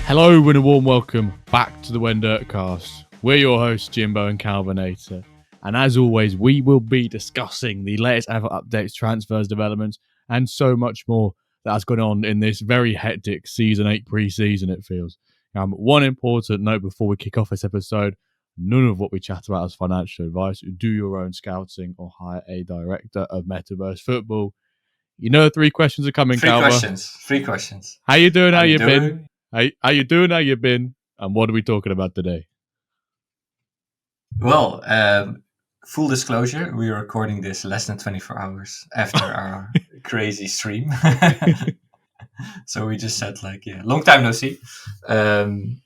Hello and a warm welcome back to the WenDirkCast. We're your hosts, Jimbo and Calvinator. And as always, we will be discussing the latest NFL updates, transfers, developments, and so much more that has gone on in this very hectic Season 8 pre-season, it feels. One important note before we kick off this episode, none of what we chat about is financial advice. Do your own scouting or hire a director of Metaverse football. You know 3 questions are coming, Calva. 3 questions. How you doing? How you been? How you doing? How you been? And what are we talking about today? Well, full disclosure, we are recording this less than 24 hours after our crazy stream. So we just said long time no see. I'm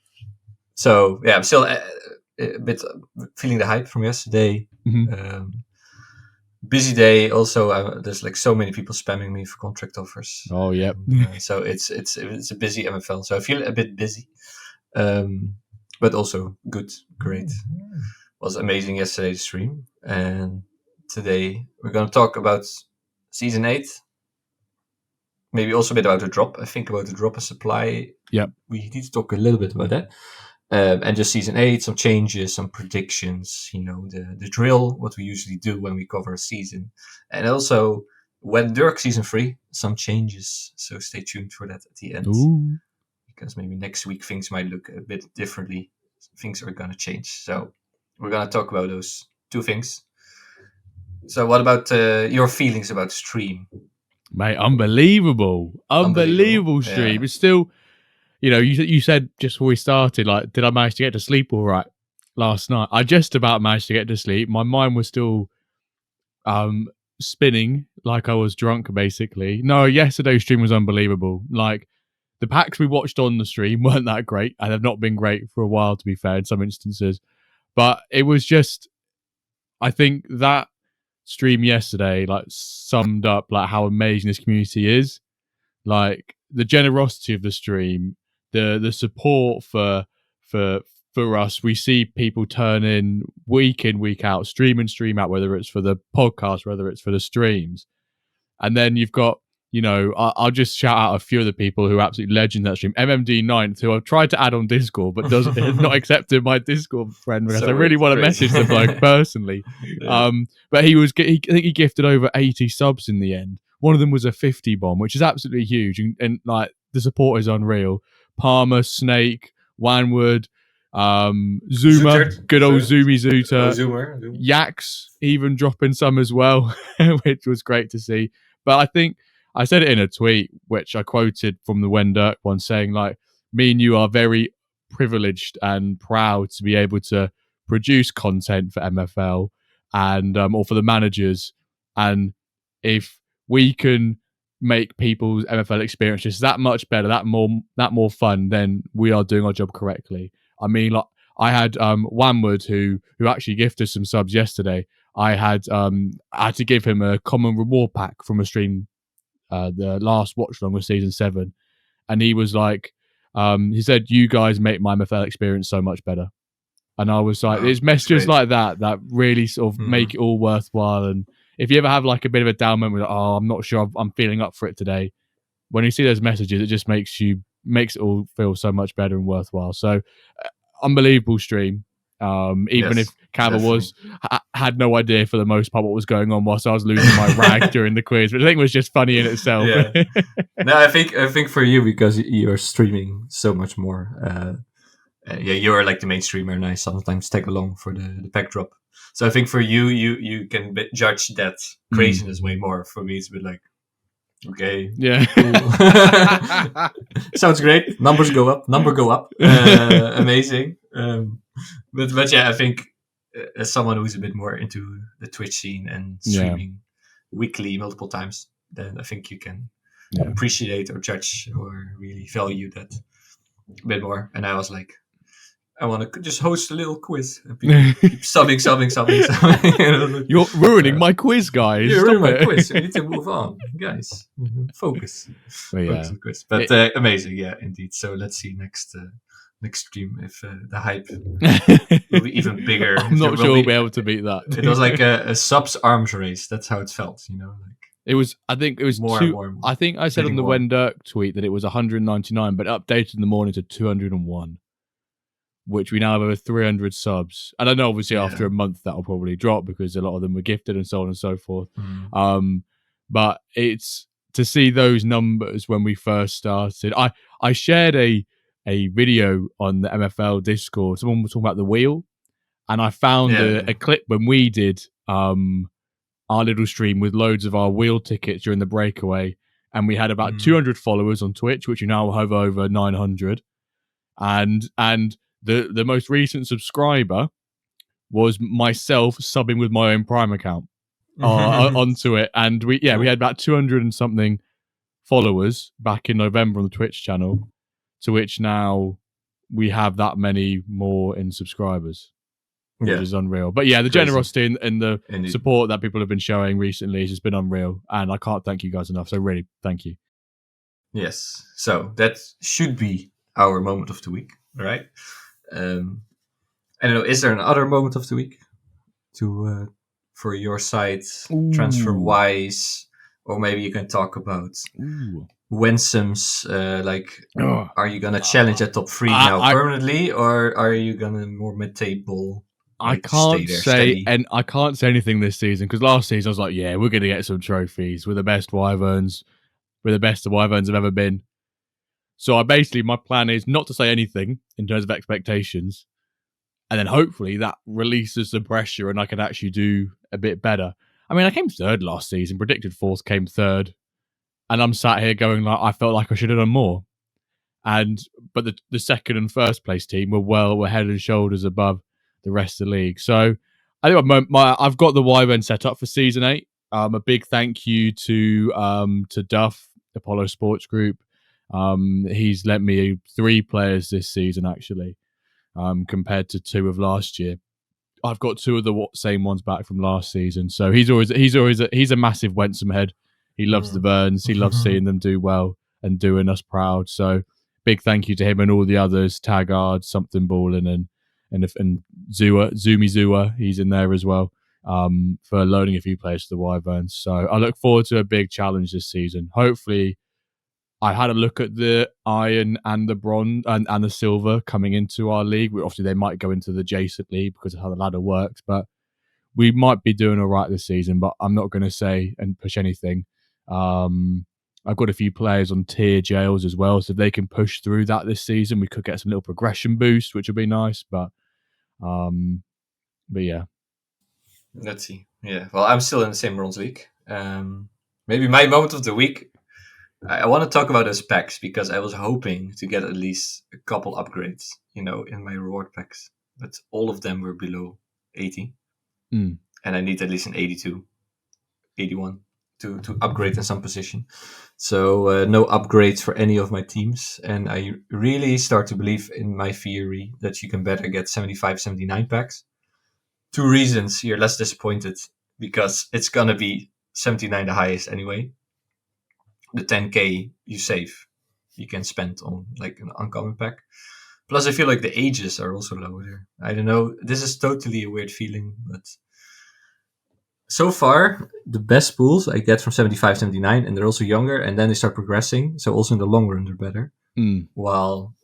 still a bit feeling the hype from yesterday. Mm-hmm. Busy day. Also, there's so many people spamming me for contract offers. Oh, yeah. So it's a busy MFL. So I feel a bit busy, but also good, great. It was amazing yesterday's stream, and today we're going to talk about Season 8. Maybe also a bit about the drop. I think about the drop of supply. Yeah, we need to talk a little bit about that. And just Season 8, some changes, some predictions, the drill, what we usually do when we cover a season. And also, WenDirk Season 3, some changes. So stay tuned for that at the end. Ooh. Because maybe next week things might look a bit differently. Things are going to change. So we're going to talk about those 2 things. So what about your feelings about the stream? Mate, unbelievable stream. Yeah. It's still... you said just before we started, did I manage to get to sleep all right last night? I just about managed to get to sleep. My mind was still spinning like I was drunk, basically. No, yesterday's stream was unbelievable. The packs we watched on the stream weren't that great, and have not been great for a while, to be fair, in some instances. But it was just, I think that stream yesterday, summed up, how amazing this community is. The generosity of the stream, the support for us. We see people turn in, week out, stream out, whether it's for the podcast, whether it's for the streams. And then you've got, I'll just shout out a few of the people who are absolutely legends that stream. MMD 9th, who I've tried to add on Discord, but has not accepted my Discord friend because I really want to message the bloke personally. Yeah. But I think he gifted over 80 subs in the end. One of them was a 50 bomb, which is absolutely huge. And the support is unreal. Palmer, Snake, Wanwood, Zuma, good old Zoomy Zooter, Yaks even dropping some as well, which was great to see. But I think I said it in a tweet, which I quoted from the WenDirk one, saying me and you are very privileged and proud to be able to produce content for MFL and or for the managers. And if we can make people's MFL experiences that much better, that more fun, then we are doing our job correctly. I mean, I had Wanwood who actually gifted some subs yesterday. I had to give him a common reward pack from a stream, the last watch along with Season 7, and he was he said, "You guys make my MFL experience so much better." And I was it's messages like that really sort of make it all worthwhile. And if you ever have a bit of a down moment, I'm not sure I'm feeling up for it today, when you see those messages, it just makes it all feel so much better and worthwhile. So unbelievable stream. Even if Calva had no idea for the most part what was going on whilst I was losing my rag during the quiz, which I think was just funny in itself. Yeah. No, I think for you, because you're streaming so much more. You're the main streamer, and I sometimes tag along for the pack drop. So I think for you can judge that craziness way more. For me, it's a bit okay, yeah, cool. Sounds great. Numbers go up. Amazing. But yeah, I think as someone who's a bit more into the Twitch scene and streaming weekly multiple times, then I think you can appreciate or judge or really value that a bit more. And I was I want to just host a little quiz. And people keep subbing. You're ruining my quiz, guys. You're ruining my quiz. We need to move on, guys. Focus. But Focus on quiz. But amazing, yeah, indeed. So let's see next extreme if the hype will be even bigger. I'm not sure we'll be able to beat that. It was like a subs arms race. That's how it felt, like it was. I think it was more. I think I said on the WenDirk tweet that it was 199, but updated in the morning to 201, which we now have over 300 subs. And I know obviously after a month that'll probably drop because a lot of them were gifted and so on and so forth. But it's to see those numbers when we first started. I shared a video on the MFL Discord. Someone was talking about the wheel, and I found a clip when we did our little stream with loads of our wheel tickets during the breakaway, and we had about 200 followers on Twitch, which we now have over 900, and the most recent subscriber was myself subbing with my own Prime account onto it, and we had about 200 and something followers back in November on the Twitch channel, to which now we have that many more in subscribers, which is unreal. But the generosity and the support that people have been showing recently has just been unreal, and I can't thank you guys enough. So really, thank you. Yes, so that should be our moment of the week, right? I don't know. Is there another moment of the week for your side, transfer wise, or maybe you can talk about Wensam's are you gonna challenge at top 3 now permanently, or are you gonna more mid-table? I can't say anything this season because last season I was like, we're gonna get some trophies. We're the best Wyverns. We're the best the Wyverns have ever been. So my plan is not to say anything in terms of expectations, and then hopefully that releases the pressure and I can actually do a bit better. I mean, I came third last season, predicted fourth, came third, and I'm sat here going like I felt like I should have done more. But the second and first place team were head and shoulders above the rest of the league. So I think I've got the Wyvern set up for season 8. A big thank you to Duff, Apollo Sports Group. He's lent me 3 players this season actually, compared to 2 of last year. I've got 2 of the same ones back from last season. So he's a massive Wensum head. He loves the Burns. He loves seeing them do well and doing us proud. So big thank you to him and all the others, Taggart, Something Ballin, and Zoomy Zua. He's in there as well, for loading a few players to the Wyverns. So I look forward to a big challenge this season. Hopefully, I had a look at the iron and the bronze and the silver coming into our league. Obviously, they might go into the adjacent league because of how the ladder works, but we might be doing all right this season. But I'm not going to say and push anything. I've got a few players on tier jails as well, so if they can push through that this season, we could get some little progression boost, which would be nice. But yeah. Let's see. Yeah, well, I'm still in the same bronze league. Maybe my moment of the week. I want to talk about those packs because I was hoping to get at least a couple upgrades, in my reward packs. But all of them were below 80. And I need at least an 82, 81 to upgrade in some position. So no upgrades for any of my teams. And I really start to believe in my theory that you can better get 75, 79 packs. 2 reasons you're less disappointed because it's going to be 79 the highest anyway. The 10k you save, you can spend on like an uncommon pack. Plus, I feel like the ages are also lower. I don't know. This is totally a weird feeling, but so far, the best pools I get from 75, 79, and they're also younger, and then they start progressing. So also in the long run, they're better. While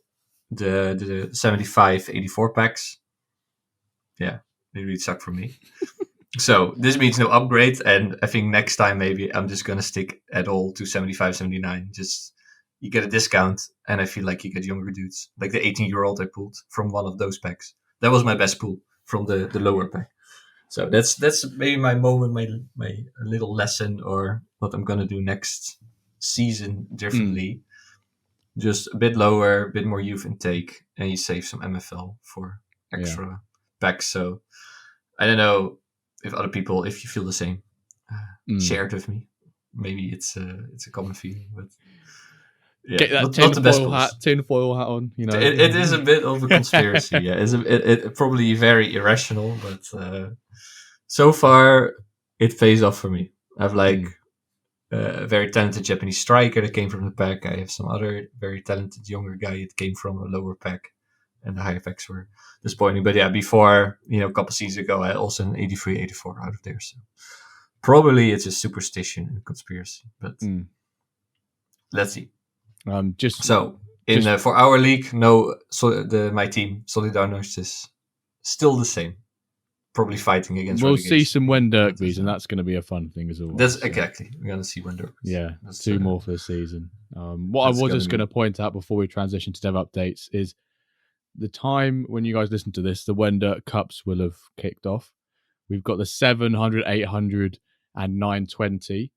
the 75, 84 packs, they really suck for me. So this means no upgrade, and I think next time maybe I'm just going to stick at all to 75, 79. Just, you get a discount, and I feel like you get younger dudes. Like the 18-year-old I pulled from one of those packs. That was my best pool from the lower pack. So that's maybe my moment, my little lesson, or what I'm going to do next season differently. Just a bit lower, a bit more youth intake, and you save some MFL for extra packs. So I don't know if other people, if you feel the same, share it with me. Maybe it's a common feeling, but get that tinfoil hat on. It is a bit of a conspiracy. It probably very irrational, but so far it pays off for me. I have a very talented Japanese striker that came from the pack. I have some other very talented younger guy that came from a lower pack. and the high effects were disappointing. But yeah, before, a couple seasons ago, I had also an 83, 84 out of there. So probably it's a superstition and conspiracy, but let's see. For our league, my team Solidarność is still the same. Probably fighting against. We'll see some WenDirkBys, and that's going to be a fun thing as well. Exactly. We're going to see WenDirk. Yeah, two more for the season. What I was just going to point out before we transition to dev updates is the time when you guys listen to this, the WenDirk Cups will have kicked off. We've got the 700, 800, and 920.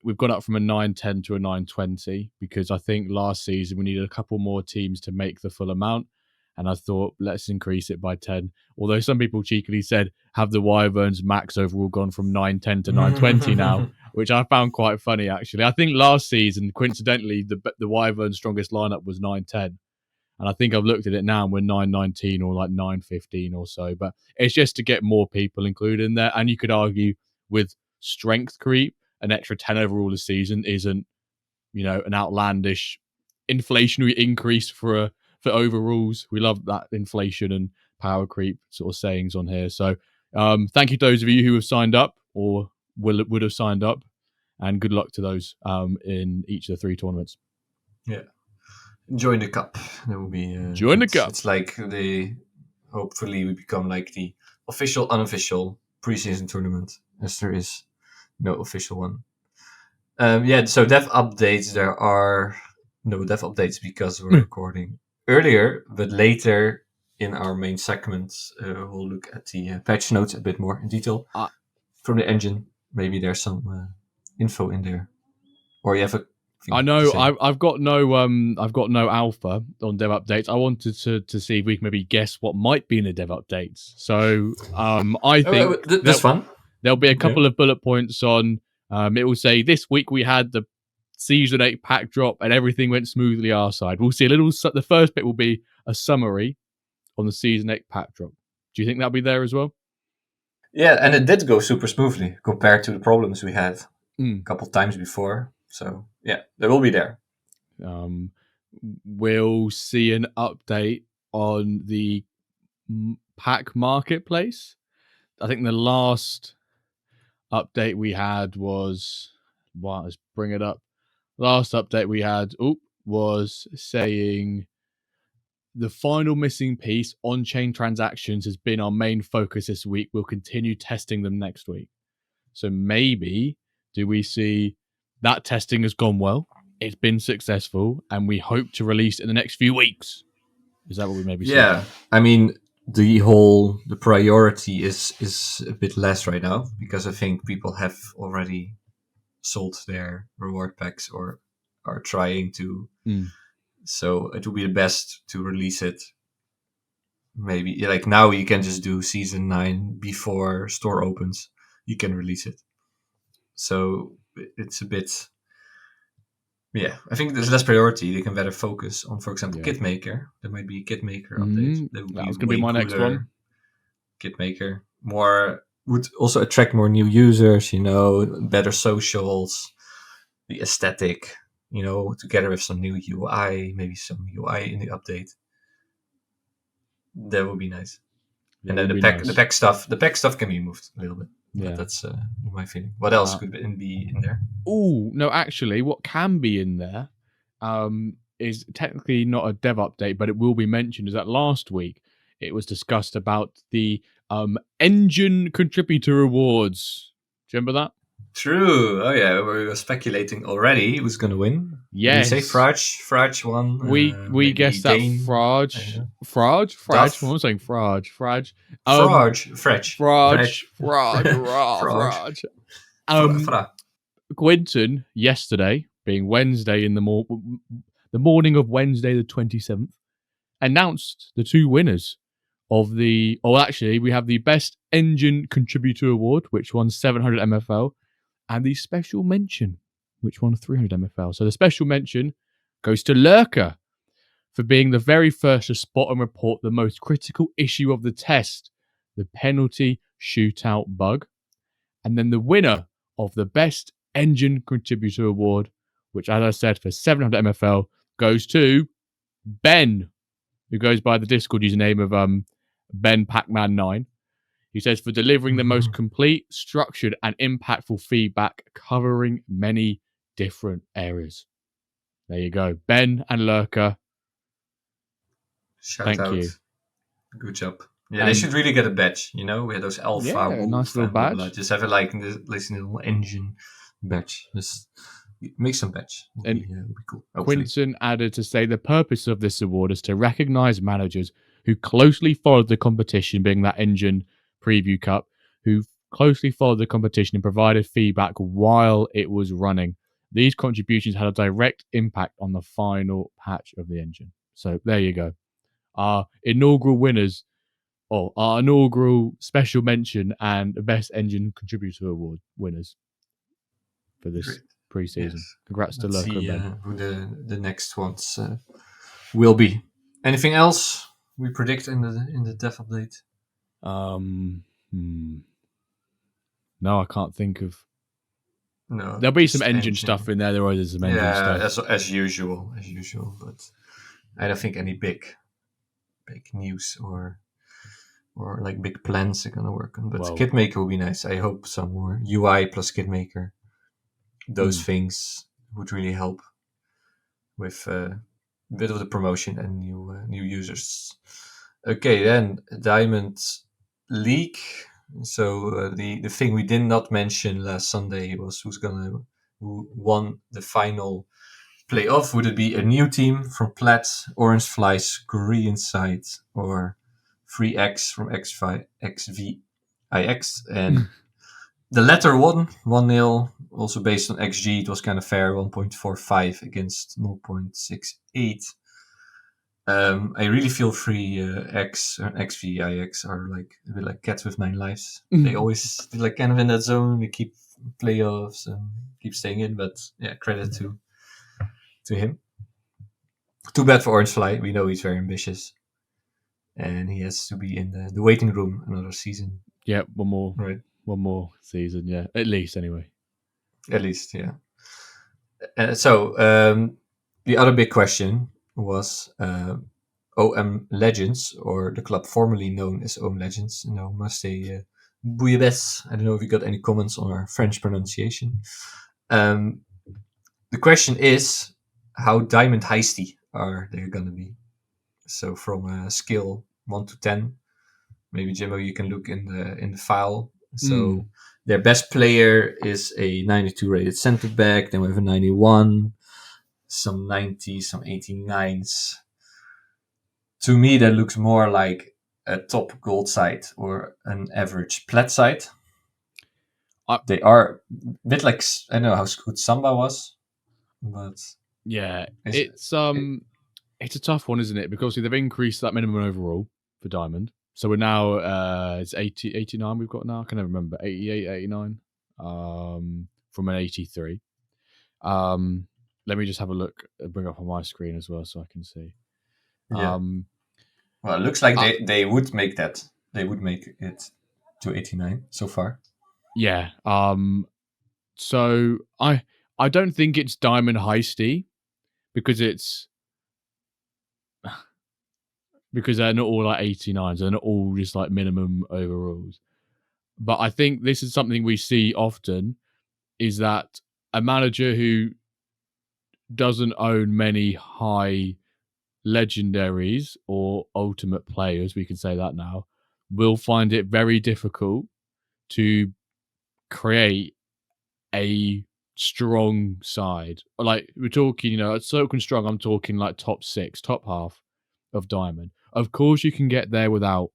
We've gone up from a 910 to a 920 because I think last season we needed a couple more teams to make the full amount. And I thought, let's increase it by 10. Although some people cheekily said, have the Wyverns max overall gone from 910 to 920 now, which I found quite funny, actually. I think last season, coincidentally, the Wyverns' strongest lineup was 910. And I think I've looked at it now and we're 919 or like 915 or so. But it's just to get more people included in there. And you could argue with strength creep, an extra 10 overall this season isn't, an outlandish inflationary increase for overrules. We love that inflation and power creep sort of sayings on here. So thank you to those of you who have signed up or would have signed up, and good luck to those in each of the 3 tournaments. Yeah. Join the cup. That will be join the cup. It's like hopefully we become like the official, unofficial preseason tournament, as there is no official one. So dev updates, there are no dev updates because we're recording earlier, but later in our main segments, we'll look at the patch notes a bit more in detail from the engine. Maybe there's some info in there, or you have I know I've got no alpha on dev updates. I wanted to see if we can maybe guess what might be in the dev updates. So I think that's fun. There'll be a couple of bullet points on. It will say this week we had the Season 8 pack drop and everything went smoothly our side. We'll see the first bit will be a summary on the Season 8 pack drop. Do you think that'll be there as well? Yeah, and it did go super smoothly compared to the problems we had a couple times before. So yeah, they will be there. We'll see an update on the pack marketplace. I think the last update we had was... let's bring it up. Last update we had was saying the final missing piece, on-chain transactions, has been our main focus this week. We'll continue testing them next week. So maybe do we see that testing has gone well, it's been successful, and we hope to release it in the next few weeks? Is that what we maybe see? Yeah, I mean, the priority is a bit less right now because I think people have already sold their reward packs or are trying to. So it would be the best to release it. Maybe like now you can just do Season 9 before store opens. You can release it. So it's a bit. Yeah, I think there's less priority. They can better focus on, for example, Kitmaker. There might be a Kitmaker update. That was going to be my next one. Kitmaker would also attract more new users. Better socials, the aesthetic. Together with some new UI, maybe some UI in the update. That would be nice. And then the pack stuff can be moved a little bit. Yeah, that's my feeling. What else could be in there? Oh no, actually, what can be in there is technically not a dev update, but it will be mentioned. Is that last week it was discussed about the engine contributor awards? Do you remember that? True. Oh yeah, we were speculating already who's going to win. Yes. Did you say Fraj won? We guessed that Fraj. What am I saying? Fraj. Quinton yesterday, being Wednesday in the morning of Wednesday the 27th, announced the 2 winners of the. Oh, actually, we have the best engine contributor award, which won 700 MFL. And the special mention, which won 300 MFL. So the special mention goes to Lurker for being the very first to spot and report the most critical issue of the test, the penalty shootout bug. And then the winner of the best engine contributor award, which, as I said, for 700 MFL, goes to Ben. who goes by the Discord username of Ben Pacman9. He says, for delivering the most complete, structured, and impactful feedback covering many different areas. There you go. Ben and Lurker. Shout out. You. Good job. Yeah, they should really get a badge. We had those alpha. Yeah, nice little badge. Blah, blah. Just have it like in this little engine badge. Just make some badge. Would be cool. Quinton added to say the purpose of this award is to recognize managers who closely followed the competition, being that engine preview cup, who closely followed the competition and provided feedback while it was running. These contributions had a direct impact on the final patch of the engine. So there you go. Our inaugural winners, or our inaugural special mention and best engine contributor award winners for this pre-season. Yes. Congrats to Lurker. See who the next ones will be. Anything else we predict in the dev update? No, I can't think of. No, there'll be some engine stuff in there. There always is some engine stuff. as usual. But I don't think any big news or like big plans are gonna work on. But KitMaker will be nice. I hope some more UI plus KitMaker. Those things would really help with a bit of the promotion and new users. Okay, then Diamond League. So the thing we did not mention last Sunday was who won the final playoff. Would it be a new team from Plat, Orange Flies, Korean side, or 3X from XVIX? And the latter won 1-0. Also based on XG, it was kind of fair, 1.45 against 0.68. I really feel 3X and XVIX are like a bit like cats with 9 lives. They always like kind of in that zone. They keep playoffs and keep staying in. But yeah, credit to him. Too bad for Orange Fly. We know he's very ambitious, and he has to be in the waiting room another season. Yeah, one more. Right. One more season. Yeah, at least anyway. At least, yeah. So the other big question was OM Legends, or the club formerly known as OM Legends. Must say bouillabaisse. I don't know if you got any comments on our French pronunciation. The question is, how diamond heisty are they going to be? So from skill 1 to 10, maybe Jimbo, you can look in the file. So their best player is a 92 rated center back. Then we have a 91, some 90s, some 89s. To me, that looks more like a top gold side or an average plat side. They are a bit like, I don't know how good Samba was, but yeah, it's a tough one, isn't it? Because they've increased that minimum overall for Diamond. So we're now, it's 89 we've got now. I can never remember. 88, 89 from an 83. Let me just have a look, bring up on my screen as well so I can see. Yeah. Well, it looks like they would make that. They would make it to 89 so far. Yeah. So I don't think it's Diamond Heisty because they're not all like 89s. They're not all just like minimum overalls. But I think this is something we see often, is that a manager who doesn't own many high legendaries or ultimate players, we can say that now, will find it very difficult to create a strong side. Like we're talking, Soaking Strong, I'm talking like top 6, top half of Diamond. Of course, you can get there without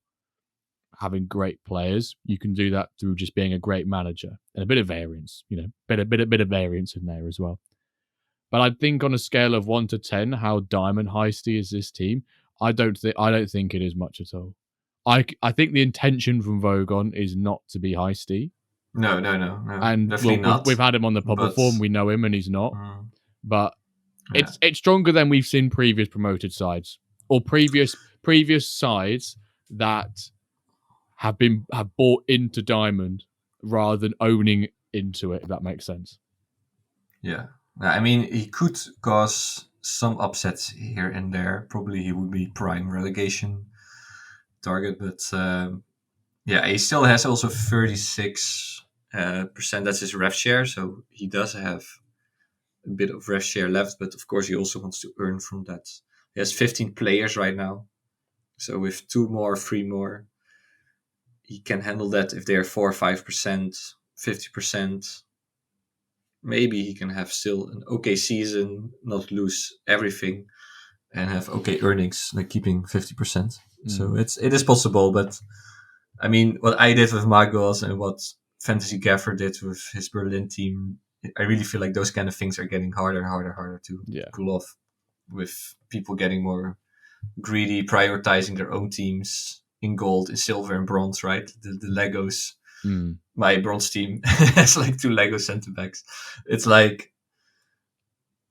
having great players. You can do that through just being a great manager and a bit of variance, bit of variance in there as well. But I think on a scale of 1 to 10, how Diamond Heisty is this team, I don't think it is much at all. I think the intention from Vogon is not to be Heisty. No. And definitely not. We've had him on the pod before, and we know him, and he's not. But it's stronger than we've seen previous promoted sides or previous sides that have bought into Diamond rather than owning into it. If that makes sense. Yeah. I mean, he could cause some upsets here and there. Probably he would be prime relegation target, but he still has also 36%. That's his ref share, so he does have a bit of ref share left, but of course he also wants to earn from that. He has 15 players right now, so with 3 more, he can handle that. If they're 4 or 5%, 50%, maybe he can have still an okay season, not lose everything, and have okay earnings, like keeping 50%. So it is possible, but I mean, what I did with my goals and what Fantasy Gaffer did with his Berlin team, I really feel like those kind of things are getting harder and harder to pull off, with people getting more greedy, prioritizing their own teams in gold, in silver, and bronze, right? The Legos. My bronze team has like 2 Lego center backs. It's like,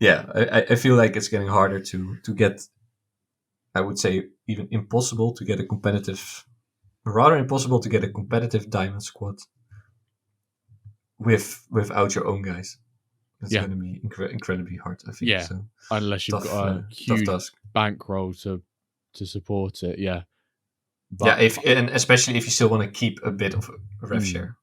I feel like it's getting harder to get, I would say even impossible to get a competitive, rather impossible to get a competitive diamond squad without your own guys. It's going to be incredibly hard, I think. Yeah, so unless you've got a huge bankroll to support it. Yeah. But and especially if you still want to keep a bit of a ref share.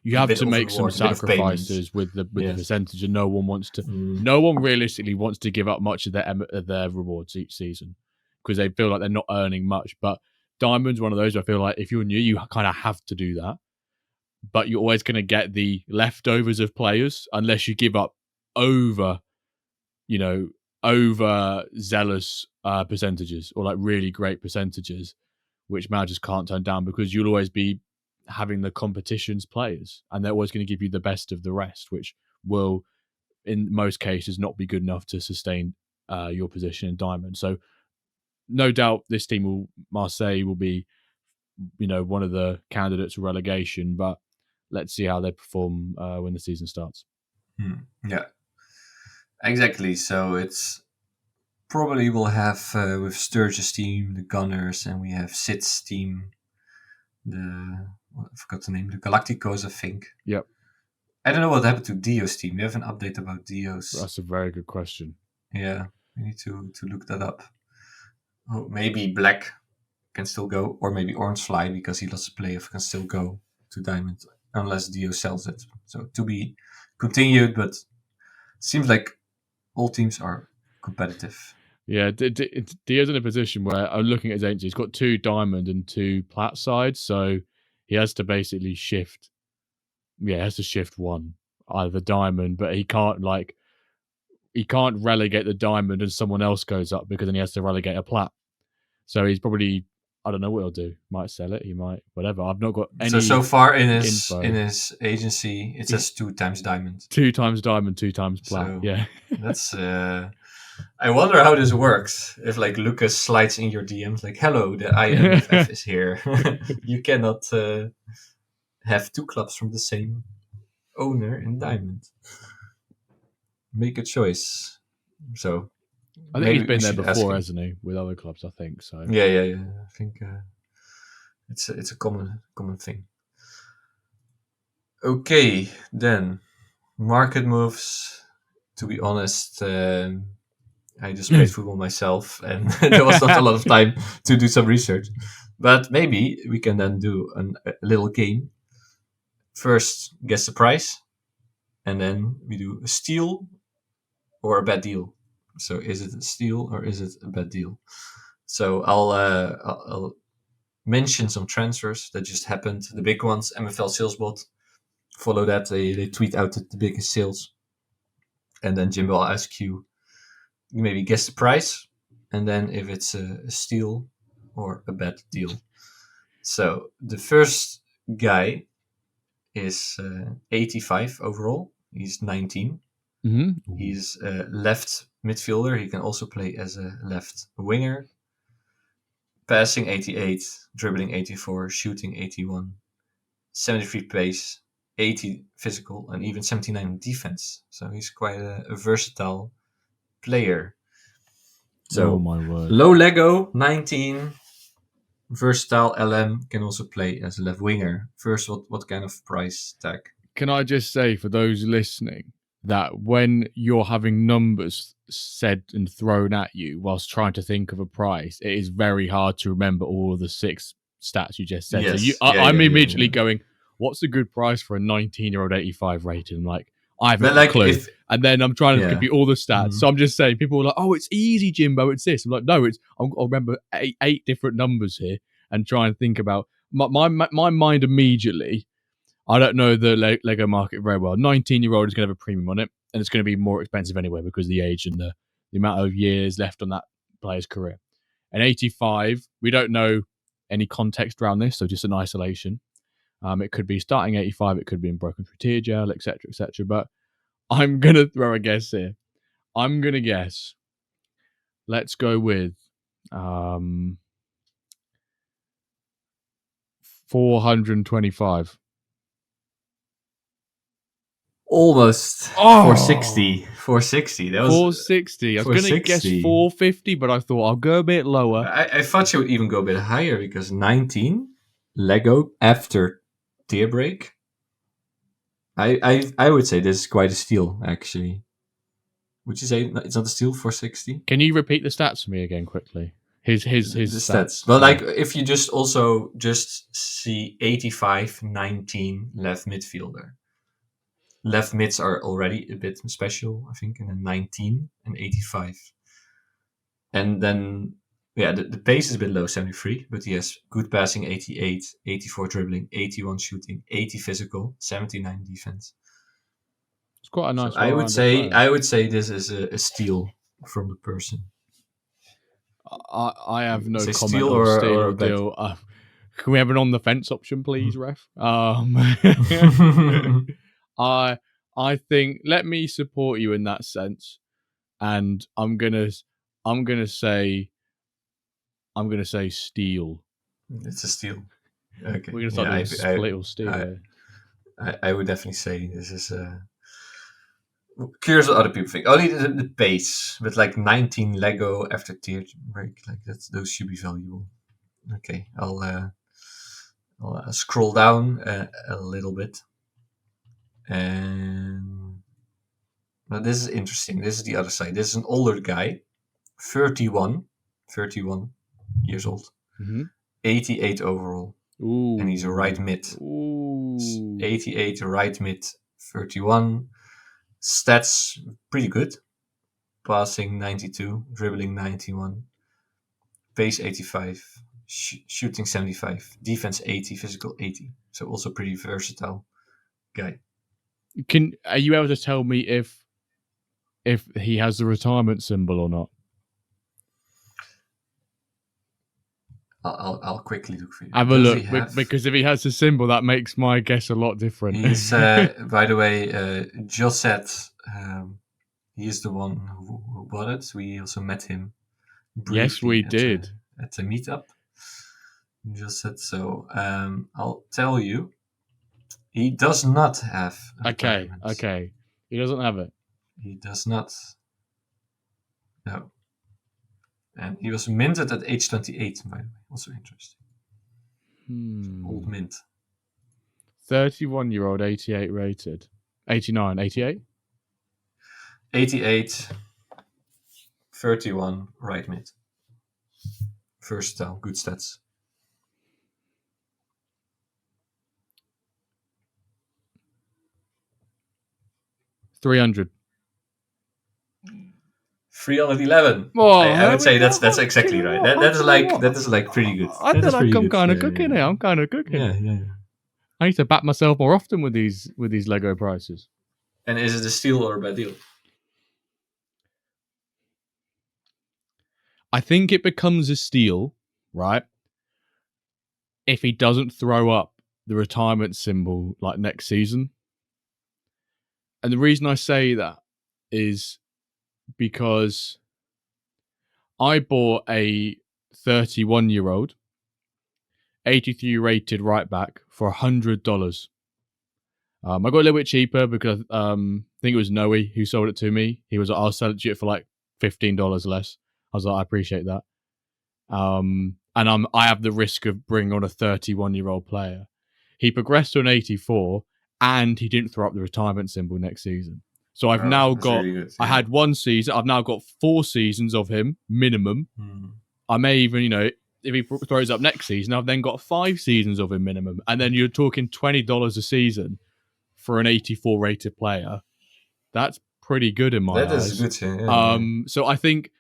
You have to make some sacrifices with the percentage, and no one wants to. No one realistically wants to give up much of their rewards each season because they feel like they're not earning much. But Diamond's one of those where I feel like if you're new, you kind of have to do that. But you're always going to get the leftovers of players unless you give up over zealous percentages or like really great percentages, which managers can't turn down because you'll always be having the competition's players and they're always going to give you the best of the rest, which will in most cases not be good enough to sustain your position in Diamond. So no doubt this team Marseille will be one of the candidates for relegation, but let's see how they perform when the season starts. Yeah, exactly. So it's probably we'll have with Sturge's team the Gunners, and we have Sid's team, I forgot the name, the Galacticos, I think. Yep. I don't know what happened to Dio's team. We have an update about Dio's. That's a very good question. Yeah, we need to look that up. Oh, maybe Black can still go, or maybe Orange Fly, because he lost a playoff, can still go to Diamond unless Dio sells it. So to be continued, but seems like all teams are competitive. Yeah, Dio's in a position where I'm looking at his agency. He's got 2 Diamond and 2 Plat sides, so he has to basically shift. Yeah, he has to shift one, either Diamond, but he can't relegate the Diamond and someone else goes up because then he has to relegate a Plat. So he's probably, I don't know what he'll do. Might sell it. He might, whatever. I've not got any. So far in his agency, it says 2 times Diamond. 2 times Diamond, 2 times Plat. So yeah, that's. I wonder how this works. If like Lucas slides in your DMs, like, "Hello, the IMFF is here. You cannot have 2 clubs from the same owner in Diamond. Make a choice." So I think he's been there before, hasn't he? With other clubs, I think so. Yeah. I think it's a common thing. Okay, then market moves. To be honest, I just played football myself, and there was not a lot of time to do some research. But maybe we can then do a little game. First, guess the price, and then we do a steal or a bad deal. So, is it a steal or is it a bad deal? So, I'll mention some transfers that just happened. The big ones, MFL Salesbot. Follow that. They tweet out the biggest sales. And then Jimbo will ask you maybe guess the price, and then if it's a steal or a bad deal. So the first guy is 85 overall. He's 19. Mm-hmm. He's a left midfielder. He can also play as a left winger. Passing 88, dribbling 84, shooting 81, 73 pace, 80 physical, and even 79 defense. So he's quite a versatile player. So, oh my word. Low Lego, 19, versatile LM, can also play as a left winger. First, what kind of price tag? Can I just say, for those listening, that when you're having numbers said and thrown at you whilst trying to think of a price, it is very hard to remember all of the 6 stats you just said. Yes. So I'm immediately going, what's a good price for a 19-year-old 85 rated? And like, I haven't got a clue. And then I'm trying to compute all the stats. Mm-hmm. So I'm just saying, people are like, oh, it's easy, Jimbo, it's this. I'm like, no, I'll remember eight different numbers here and try and think about my mind immediately. I don't know the Lego market very well. 19-year-old is going to have a premium on it, and it's going to be more expensive anyway because of the age and the amount of years left on that player's career. And 85, we don't know any context around this, so just an isolation. It could be starting 85, it could be in broken through tear gel, etc., etc. But I'm going to throw a guess here. I'm going to guess. Let's go with 425. Almost 460. 460. That was 460. I was going to guess 450, but I thought I'll go a bit lower. I thought you would even go a bit higher because 19 Lego after tear break. I would say this is quite a steal, actually. Would you say it's not a steal, 460? Can you repeat the stats for me again quickly? His stats. Well, like if you just see 85, 19 left midfielder. Left mids are already a bit special, I think, and then 19 and 85. And then, the pace is a bit low, 73, but he has good passing, 88, 84 dribbling, 81 shooting, 80 physical, 79 defense. It's quite a nice. So I would say this is a steal from the person. I have no comment steal on steal or deal. Can we have an on the fence option, please, ref? I think let me support you in that sense, and I'm gonna say steal. It's a steal. Okay, we're gonna start doing split or steal. I would definitely say this is curious what other people think. Only the pace, with like 19 Lego after tear break, like those should be valuable. Okay, I'll scroll down a little bit. And now this is interesting. This is the other side. This is an older guy, 31 years old, 88 overall. Ooh. And he's a right mid. Ooh. 88 right mid, 31. Stats pretty good. Passing 92, dribbling 91, pace 85, shooting 75, defense 80, physical 80. So also pretty versatile guy. Are you able to tell me if he has the retirement symbol or not? I'll quickly look for you. Have a look, because if he has the symbol, that makes my guess a lot different. He's, by the way, Josette, he is the one who bought it. We also met him briefly. Yes, we did. At a meetup. Josette, so I'll tell you. He does not have Okay. He doesn't have it. He does not. No. And he was minted at age 28, by the way. Also interesting. Old mint. 31-year-old, 88 rated. 89, 88? 88, 31, right mid. Versatile, good stats. 300. 311. Oh, I would say that's exactly right. That is like pretty good. I feel like I'm kind of cooking here. I'm kind of cooking. Yeah. I need to back myself more often with these Lego prices. And is it a steal or a bad deal? I think it becomes a steal, right? If he doesn't throw up the retirement symbol like next season. And the reason I say that is because I bought a 31-year-old 83 rated right back for $100. I got a little bit cheaper because I think it was Noe who sold it to me. I'll sell it to you for like $15 less. I was like, I appreciate that. And I have the risk of bringing on a 31-year-old player. He progressed to an 84 and he didn't throw up the retirement symbol next season. So I've now got, really good, I had 1 season, I've now got 4 seasons of him, minimum. I may even, if he throws up next season, I've then got 5 seasons of him minimum. And then you're talking $20 a season for an 84 rated player. That's pretty good in my eyes. That is good, So I think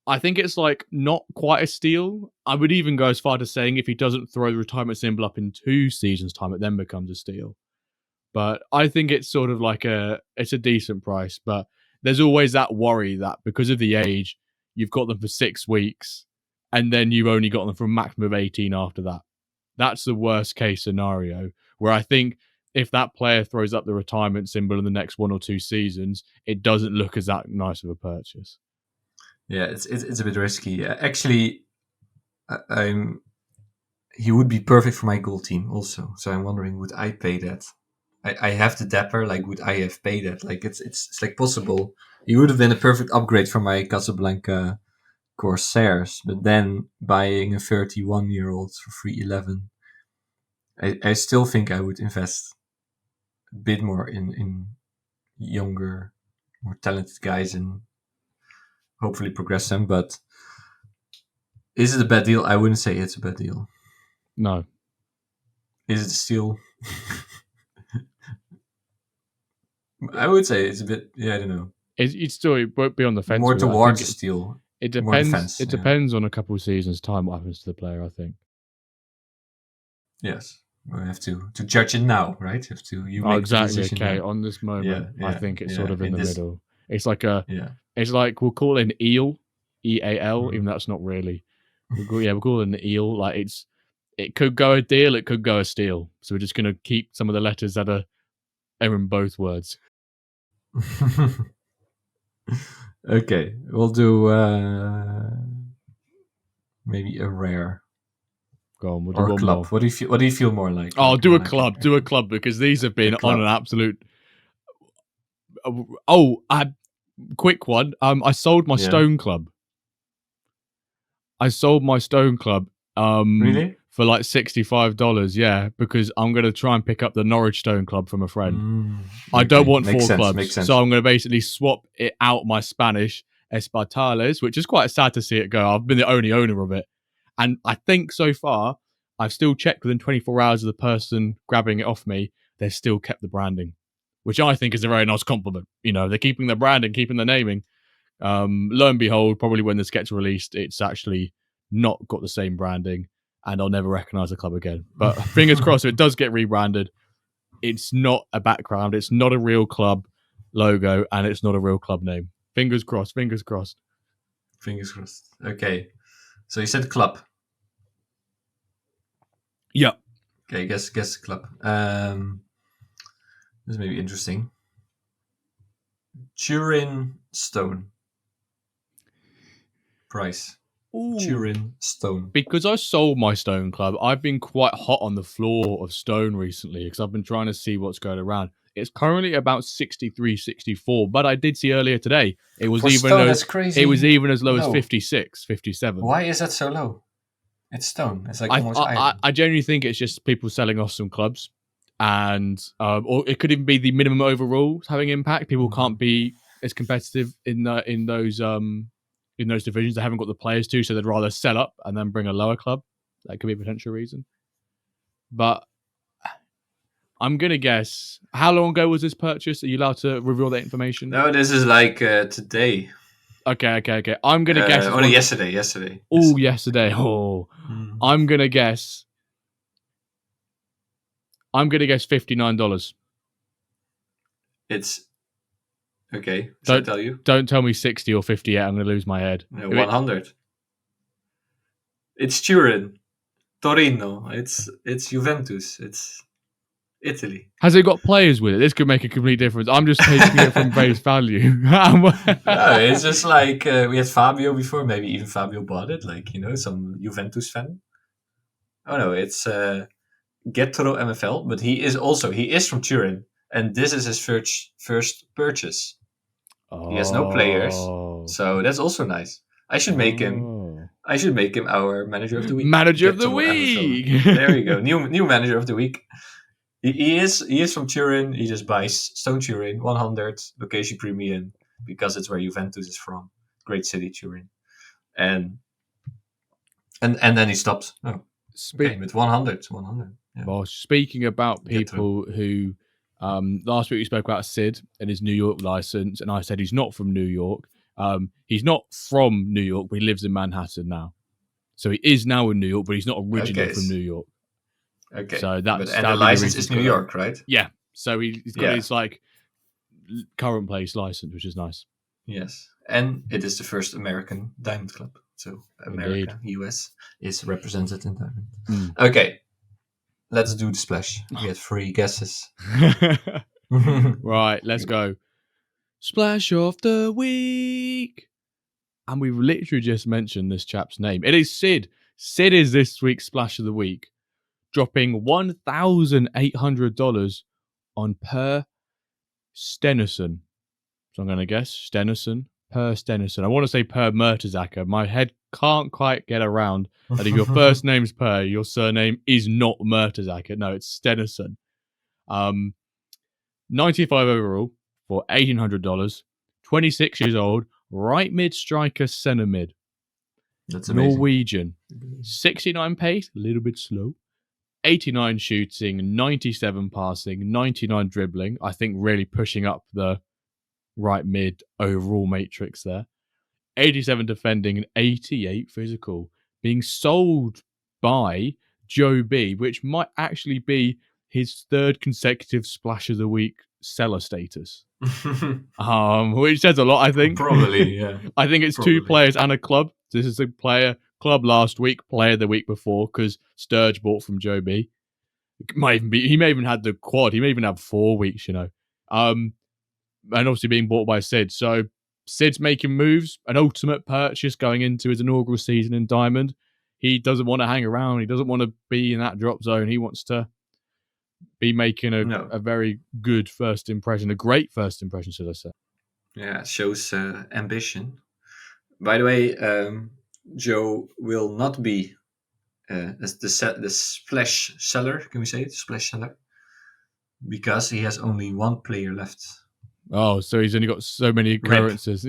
it's like not quite a steal. I would even go as far to saying if he doesn't throw the retirement symbol up in 2 seasons' time, it then becomes a steal. But I think it's sort of like it's a decent price. But there's always that worry that because of the age, you've got them for 6 weeks, and then you've only got them for a maximum of 18 after that. That's the worst case scenario, where I think if that player throws up the retirement symbol in the next 1 or 2 seasons, it doesn't look as that nice of a purchase. Yeah, it's a bit risky. Actually, he would be perfect for my goal team also. So I'm wondering, would I pay that? I have the Dapper. Like, would I have paid that? Like, it's like possible. He would have been a perfect upgrade for my Casablanca Corsairs. But then buying a 31-year-old for 311, I still think I would invest a bit more in younger, more talented guys and hopefully progress them. But is it a bad deal? I wouldn't say it's a bad deal. No. Is it a steal? I would say it's a bit. Yeah, I don't know. It won't be on the fence. More towards a steal. It depends. Defense, it depends on a couple of seasons' time what happens to the player, I think. Yes, we have to judge it now, right? Have to exactly. Okay, now. On this moment, I think it's sort of in the middle. It's like It's like we'll call it an eel, EAL, even though that's not really. We'll call it an eel. Like it could go a deal, it could go a steal. So we're just gonna keep some of the letters that are in both words. Okay, we'll do maybe a rare. Go on, we'll or do one club. More. What do you feel more like? Oh, do a club. Do a club because these have been on an absolute. Quick one. I sold my Stone Club. Really? For like $65, yeah, because I'm going to try and pick up the Norwich Stone Club from a friend. I don't want 4 clubs, so I'm going to basically swap it out my Spanish Espartales, which is quite sad to see it go. I've been the only owner of it. And I think so far, I've still checked within 24 hours of the person grabbing it off me, they've still kept the branding, which I think is a very nice compliment. They're keeping the branding, keeping the naming. Lo and behold, probably when this gets released, it's actually not got the same branding. And I'll never recognize the club again. But fingers crossed, if it does get rebranded, it's not a background, it's not a real club logo, and it's not a real club name. Fingers crossed, fingers crossed. Fingers crossed. Okay. So you said club. Yeah. Okay, guess the club. This may be interesting. Turin Stone. Price. Turin Stone. Because I sold my Stone Club, I've been quite hot on the floor of Stone recently because I've been trying to see what's going around. It's currently about 63, 64, but I did see earlier today it was that's crazy. It was even as low as 56, 57. Why is that so low? It's Stone. It's like almost iron. I genuinely think it's just people selling off some clubs, and or it could even be the minimum overall having impact. People can't be as competitive in those divisions. They haven't got the players to, so they'd rather sell up and then bring a lower club. That could be a potential reason. But I'm going to guess, how long ago was this purchase? Are you allowed to reveal that information? No, this is like today. Okay. I'm going to guess. Yesterday. Oh, yesterday. Oh. I'm going to guess $59. It's... Okay, should I tell you? Don't tell me 60 or 58. I'm going to lose my head. No, 100. It's Turin, Torino. It's Juventus. It's Italy. Has it got players with it? This could make a complete difference. I'm just taking it from base value. No, it's just like we had Fabio before. Maybe even Fabio bought it. Like, some Juventus fan. Oh no, it's Getro MFL. But he is from Turin. And this is his first purchase. He has no players, so that's also nice. I should make him our manager of the week. Manager of the week. There you go. New manager of the week. He is from Turin. He just buys Stone Turin 100 location premium because it's where Juventus is from. Great city, Turin, and then he stopped. Oh, okay, with 100. Yeah. Well, speaking about people who, last week we spoke about Sid and his New York license, and I said he's not from New York. He's not from New York, but he lives in Manhattan now. So he is now in New York, but he's not originally from New York. Okay. So that's and the license is New York, right? Yeah. So he's got his like current place license, which is nice. Yes, and it is the first American diamond club. So America, US is represented in diamond. Okay, let's do the splash. We had 3 guesses. Right, let's go. Splash of the week. And we've literally just mentioned this chap's name. It is Sid. Sid is this week's splash of the week, dropping $1,800 on Per Stenison. So I'm going to guess Stenison. Per Stenison. I want to say Per Mertesacker. My head can't quite get around that if your first name's Per, your surname is not Mertesacker. No, it's Stenison. 95 overall for $1,800. 26 years old. Right mid striker, centre mid. That's amazing. Norwegian. 69 pace, a little bit slow. 89 shooting, 97 passing, 99 dribbling. I think really pushing up the right mid overall matrix there. 87 defending and 88 physical. Being sold by Joe B, which might actually be his 3rd consecutive splash of the week seller status. Which says a lot, I think. Probably, yeah. I think it's 2 players and a club. This is a club last week, player the week before, because Sturge bought from Joe B. It might even be, he may even had the quad. He may even have 4 weeks, and obviously being bought by Sid. So Sid's making moves, an ultimate purchase going into his inaugural season in Diamond. He doesn't want to hang around. He doesn't want to be in that drop zone. He wants to be making a very good first impression, a great first impression, should I say. Yeah, it shows ambition. By the way, Joe will not be the splash seller, can we say it? Splash seller? Because he has only 1 player left. Oh, so he's only got so many occurrences.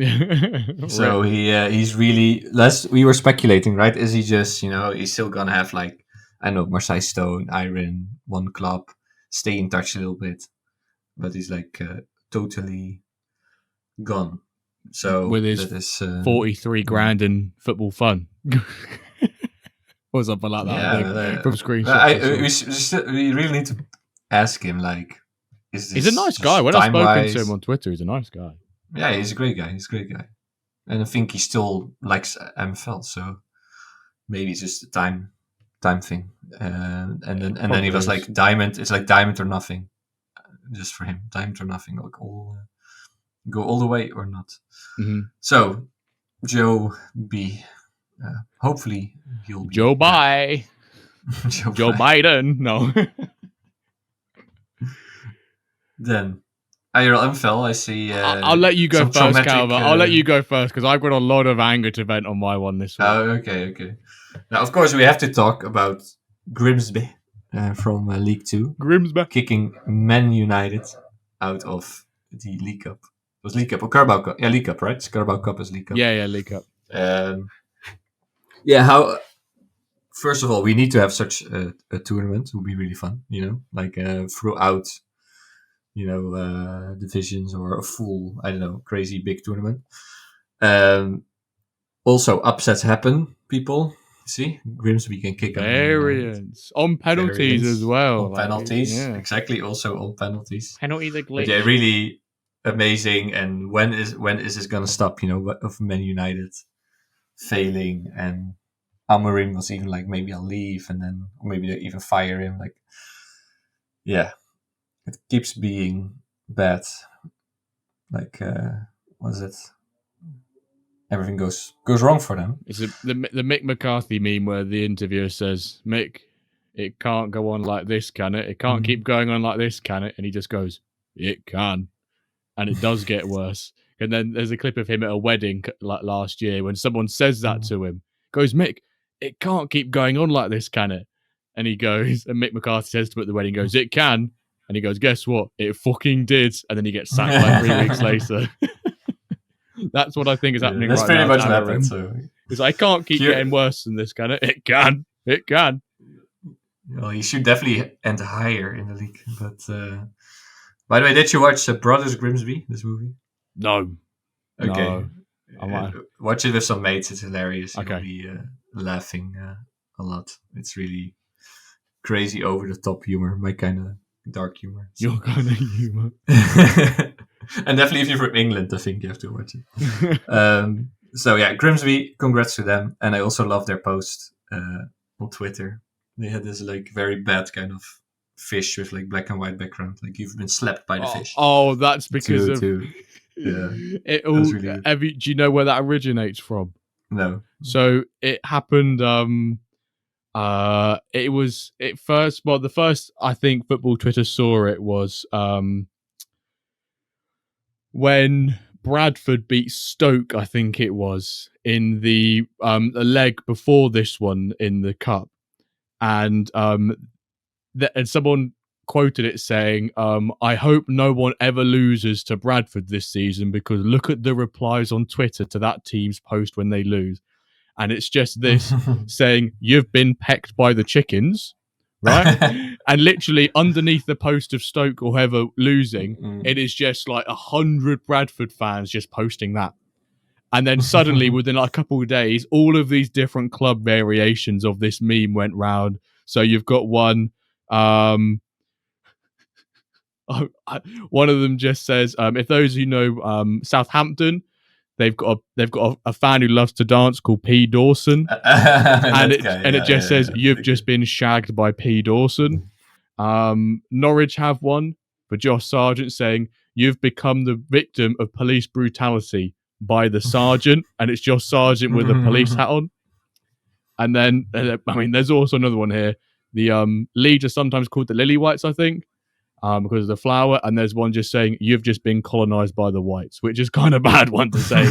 So he's really less. We were speculating, right? Is he just, he's still gonna have like, I know, Marseille Stone, Iron, 1 club, stay in touch a little bit, but he's like totally gone. So with his 43 grand in football fun. Or something like that. From screenshots. We really need to ask him, like, he's a nice guy. When I've spoken to him on Twitter, he's a nice guy. Yeah, he's a great guy. And I think he still likes MFL, so maybe it's just a time thing. And then he was like, diamond. It's like diamond or nothing, just for him. Diamond or nothing, like go all the way or not. Mm-hmm. So Joe B. Hopefully he'll be Joe Biden. Joe Biden. No. Then IRL MFL, I see. I'll let you go first, Calva. I'll let you go first because I've got a lot of anger to vent on my one this week. Oh, okay. Now, of course, we have to talk about GRIMSBY from League 2. GRIMSBY. Kicking Man United out of the League Cup. It was League Cup or Carabao Cup? Yeah, League Cup, right? Carabao Cup is League Cup. Yeah, League Cup. How... First of all, we need to have such a tournament. It would be really fun, like throughout... divisions or a full, I don't know, crazy big tournament. Also, upsets happen, people. See? GRIMSBY can kick variance. On penalties as well. On penalties, exactly. Also on penalties. Penalties are glitch. Yeah, really amazing. And when is this going to stop, of Man United failing? And Amorim was even like, maybe I'll leave. And then or maybe they even fire him. Like, yeah. It keeps being bad. Like, what is it? Everything goes wrong for them. It's the Mick McCarthy meme where the interviewer says, Mick, it can't go on like this, can it? It can't keep going on like this, can it? And he just goes, it can. And it does get worse. And then there's a clip of him at a wedding like last year when someone says that to him. Goes, Mick, it can't keep going on like this, can it? And he goes, and Mick McCarthy says to him at the wedding, goes, it can. And he goes, guess what? It fucking did. And then he gets sacked like 3 weeks later. That's what I think is happening right now. That's pretty much what happened. So. Because I can't keep getting worse than this, can it? It can. It can. Well, you should definitely end higher in the league. But by the way, did you watch Brothers Grimsby, this movie? No. Okay. No. Watch it with some mates. It's hilarious. Okay. You'll be laughing a lot. It's really crazy, over the top humor. My kind of dark humor. So. Your kind of humor. And definitely if you're from England, I think you have to watch it. So yeah, Grimsby, congrats to them. And I also love their post on Twitter. They had this like very bad kind of fish with like black and white background. Like you've been slapped by the fish. Oh, that's because of... Yeah. Do you know where that originates from? No. So it happened... the first I think football Twitter saw it was when Bradford beat Stoke, I think it was, in the leg before this one in the cup, and and someone quoted it saying, I hope no one ever loses to Bradford this season, because look at the replies on Twitter to that team's post when they lose. And it's just this saying, you've been pecked by the chickens, right? And literally underneath the post of Stoke or whoever losing, it is just like 100 Bradford fans just posting that. And then suddenly within like a couple of days, all of these different club variations of this meme went round. So you've got one, one of them just says, if those who know Southampton, they've got a fan who loves to dance called P. Dawson, and it just says, "You've just been shagged by P. Dawson." Norwich have one for Josh Sargent saying, "You've become the victim of police brutality by the sergeant," and it's Josh Sargent with a police hat on. And then, there's also another one here. The Leeds are sometimes called the Lily Whites, I think. Because of the flower, and there's one just saying, "You've just been colonized by the whites," which is kind of a bad one to say.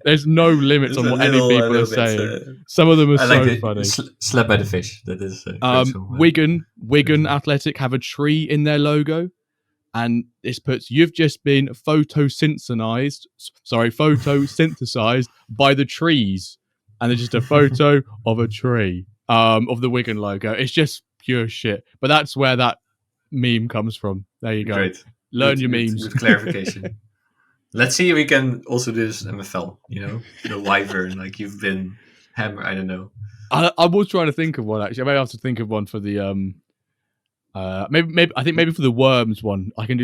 There's no limits on what any people are saying. Some of them are so funny. Slapped by the fish. That is. Wigan Athletic have a tree in their logo, and this puts, "You've just been photosynthesized by the trees," and there's just a photo of a tree of the Wigan logo. It's just pure shit. But that's where that meme comes from. There you go. Great. Learn your memes. With clarification. Let's see if we can also do this MFL, the wyvern, like you've been hammered. I don't know. I was trying to think of one, actually. I may have to think of one for the maybe for the worms one. I can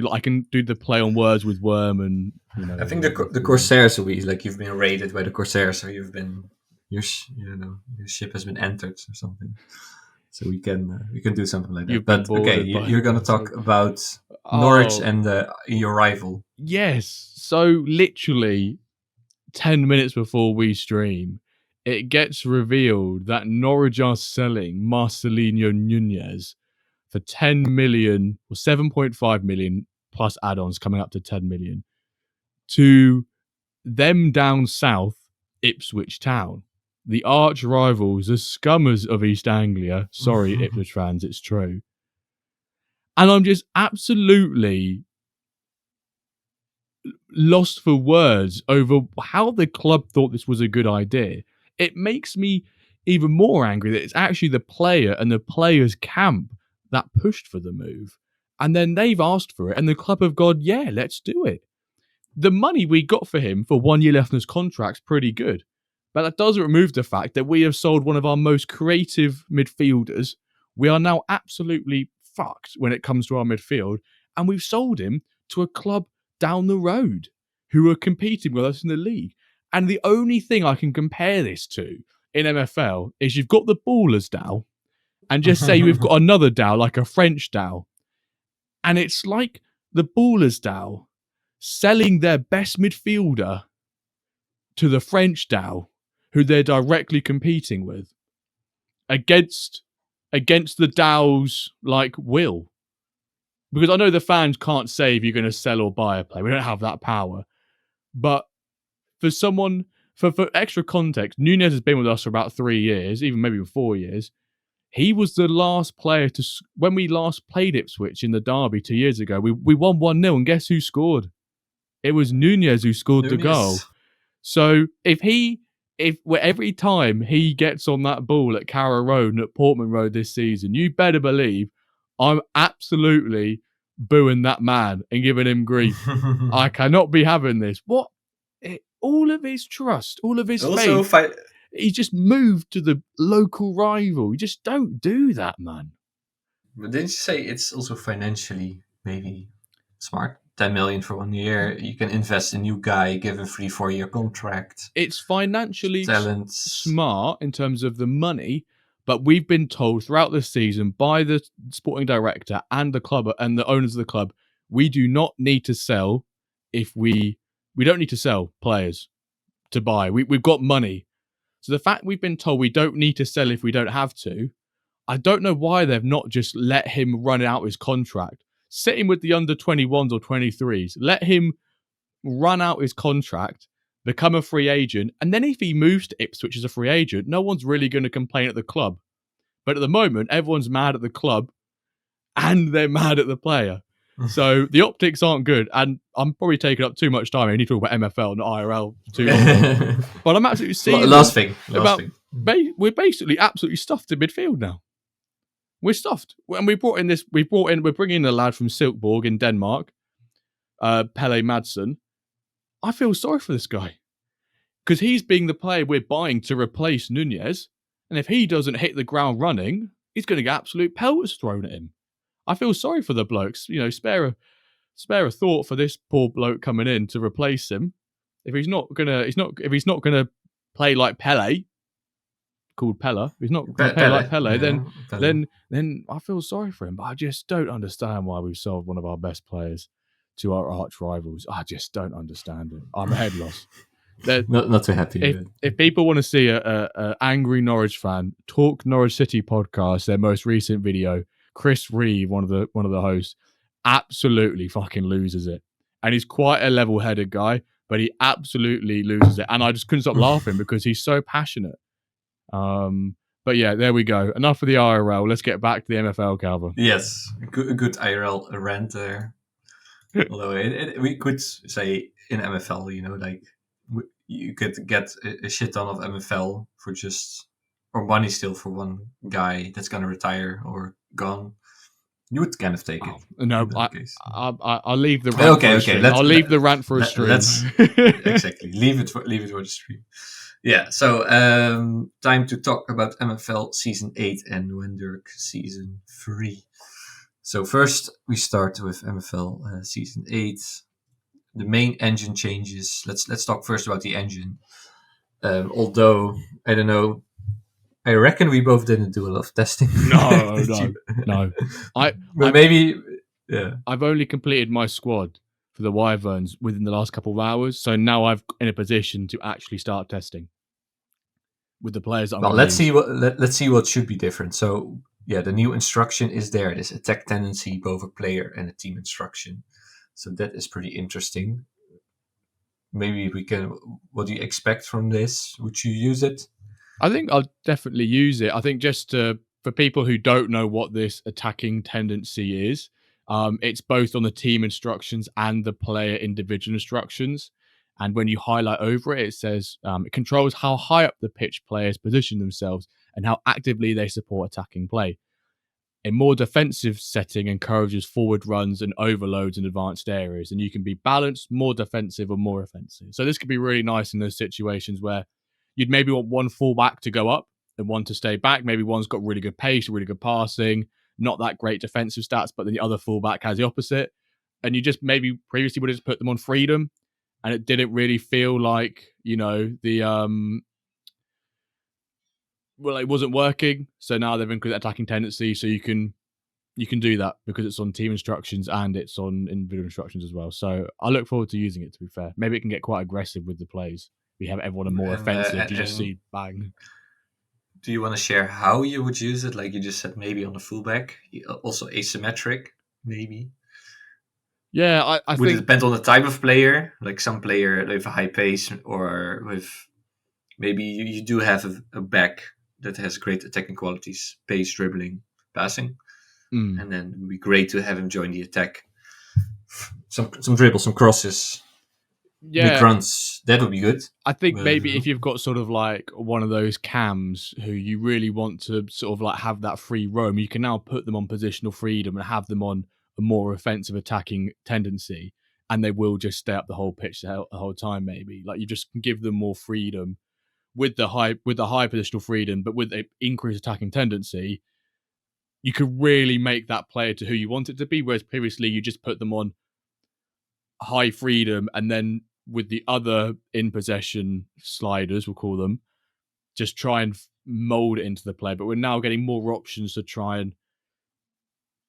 do the play on words with worm, and I think the Corsairs will be like you've been raided by the Corsairs, or you've been your ship has been entered or something. So we can do something like that. But okay, you're going to talk about Norwich and your rival. Yes. So literally 10 minutes before we stream, it gets revealed that Norwich are selling Marcelino Nunez for 10 million or 7.5 million plus add-ons, coming up to 10 million, to them down south, Ipswich Town. The arch rivals, the scummers of East Anglia. Sorry, Ipswich fans, it's true. And I'm just absolutely lost for words over how the club thought this was a good idea. It makes me even more angry that it's actually the player and the players' camp that pushed for the move. And then they've asked for it, and the club have gone, yeah, let's do it. The money we got for him for 1 year left on his contract's pretty good. But that doesn't remove the fact that we have sold one of our most creative midfielders. We are now absolutely fucked when it comes to our midfield. And we've sold him to a club down the road who are competing with us in the league. And the only thing I can compare this to in MFL is you've got the Ballers DAO, and just say we've got another DAO, like a French DAO. And it's like the Ballers DAO selling their best midfielder to the French DAO, who they're directly competing with, against the DAO's will. Because I know the fans can't say if you're going to sell or buy a player. We don't have that power. But for someone, for extra context, Nunez has been with us for about 3 years, even maybe 4 years. He was the last player to, when we last played Ipswich in the derby 2 years ago, we won 1-0, and guess who scored? It was Nunez who scored the goal. So if every time he gets on that ball at Carrow Road and at Portman Road this season, you better believe I'm absolutely booing that man and giving him grief. I cannot be having this. What? All of his trust, all of his faith. He just moved to the local rival. You just don't do that, man. But didn't you say it's also financially maybe smart? 10 million for 1 year. You can invest in a new guy, give him 3-4 year contract. It's financially smart in terms of the money, but we've been told throughout the season by the sporting director and the club and the owners of the club, we do not need to sell we don't need to sell players to buy. We've got money. So the fact we've been told we don't need to sell if we don't have to, I don't know why they've not just let him run out his contract. Sit him with the under 21s or 23s. Let him run out his contract, become a free agent, and then if he moves to Ipswich as a free agent, no one's really going to complain at the club. But at the moment, everyone's mad at the club and they're mad at the player. So the optics aren't good, and I'm probably taking up too much time. I need to talk about MFL, not IRL too long. But I'm absolutely seeing last thing. We're basically absolutely stuffed in midfield now. We're stuffed, and we're bringing in a lad from Silkeborg in Denmark, Pelle Madsen. I feel sorry for this guy because he's being the player we're buying to replace Nunez, and if he doesn't hit the ground running, he's going to get absolute pelters thrown at him. I feel sorry for the blokes. You know, spare a thought for this poor bloke coming in to replace him. If he's not gonna play like Pele, called Pella, if he's not gonna play like Pele, then I feel sorry for him. But I just don't understand why we've sold one of our best players to our arch rivals. I just don't understand it. I'm a head loss. Not too happy. If people want to see a angry Norwich fan, Talk Norwich City podcast, their most recent video, Chris Reeve, one of the hosts, absolutely fucking loses it. And he's quite a level-headed guy, but he absolutely loses it. And I just couldn't stop laughing because he's so passionate. But yeah, there we go. Enough of the IRL. Let's get back to the MFL, Calva. Yes, good IRL rant there. Although we could say in MFL, you know, like you could get a shit ton of MFL for just, or money still for one guy that's going to retire or gone. You would kind of take it. No, I'll leave the rant for a stream. I'll leave the rant for a stream. Exactly. Leave it for the stream. Yeah, so time to talk about MFL Season 8 and WenDirk Season 3. So first, we start with MFL Season 8. The main engine changes. Let's talk first about the engine. Although, I don't know, I reckon we both didn't do a lot of testing. No. I've only completed my squad for the Wyverns within the last couple of hours, so now I'm in a position to actually start testing with the players that I'm going to use. Let's see what should be different. So yeah, the new instruction is there. This attack tendency, both a player and a team instruction. So that is pretty interesting. Maybe we can. What do you expect from this? Would you use it? I think I'll definitely use it. I think just for people who don't know what this attacking tendency is, it's both on the team instructions and the player individual instructions. And when you highlight over it, it says it controls how high up the pitch players position themselves and how actively they support attacking play. A more defensive setting encourages forward runs and overloads in advanced areas, and you can be balanced, more defensive or more offensive. So this could be really nice in those situations where you'd maybe want one fullback to go up and one to stay back. Maybe one's got really good pace, really good passing, not that great defensive stats, but then the other fullback has the opposite. And you just maybe previously would have just put them on freedom, and it didn't really feel like, you know, it wasn't working. So now they've included attacking tendency, so you can do that because it's on team instructions and it's on individual instructions as well. So I look forward to using it, to be fair. Maybe it can get quite aggressive with the plays. We have everyone more offensive. You just see bang. Do you want to share how you would use it? Like you just said, maybe on the fullback, also asymmetric, maybe. Yeah, I would think it depend on the type of player. Like some player with a high pace, or with maybe you do have a back that has great attacking qualities, pace, dribbling, passing. And then it would be great to have him join the attack. Some dribbles, some crosses, big runs. That would be good. I think maybe if you've got sort of like one of those cams who you really want to sort of like have that free roam, you can now put them on positional freedom and have them on a more offensive attacking tendency, and they will just stay up the whole pitch the whole time. Maybe like you just give them more freedom with the high positional freedom, but with an increased attacking tendency, you could really make that player to who you want it to be. Whereas previously you just put them on high freedom, and then with the other in possession sliders, we'll call them, just try and mold it into the play. But we're now getting more options to try and,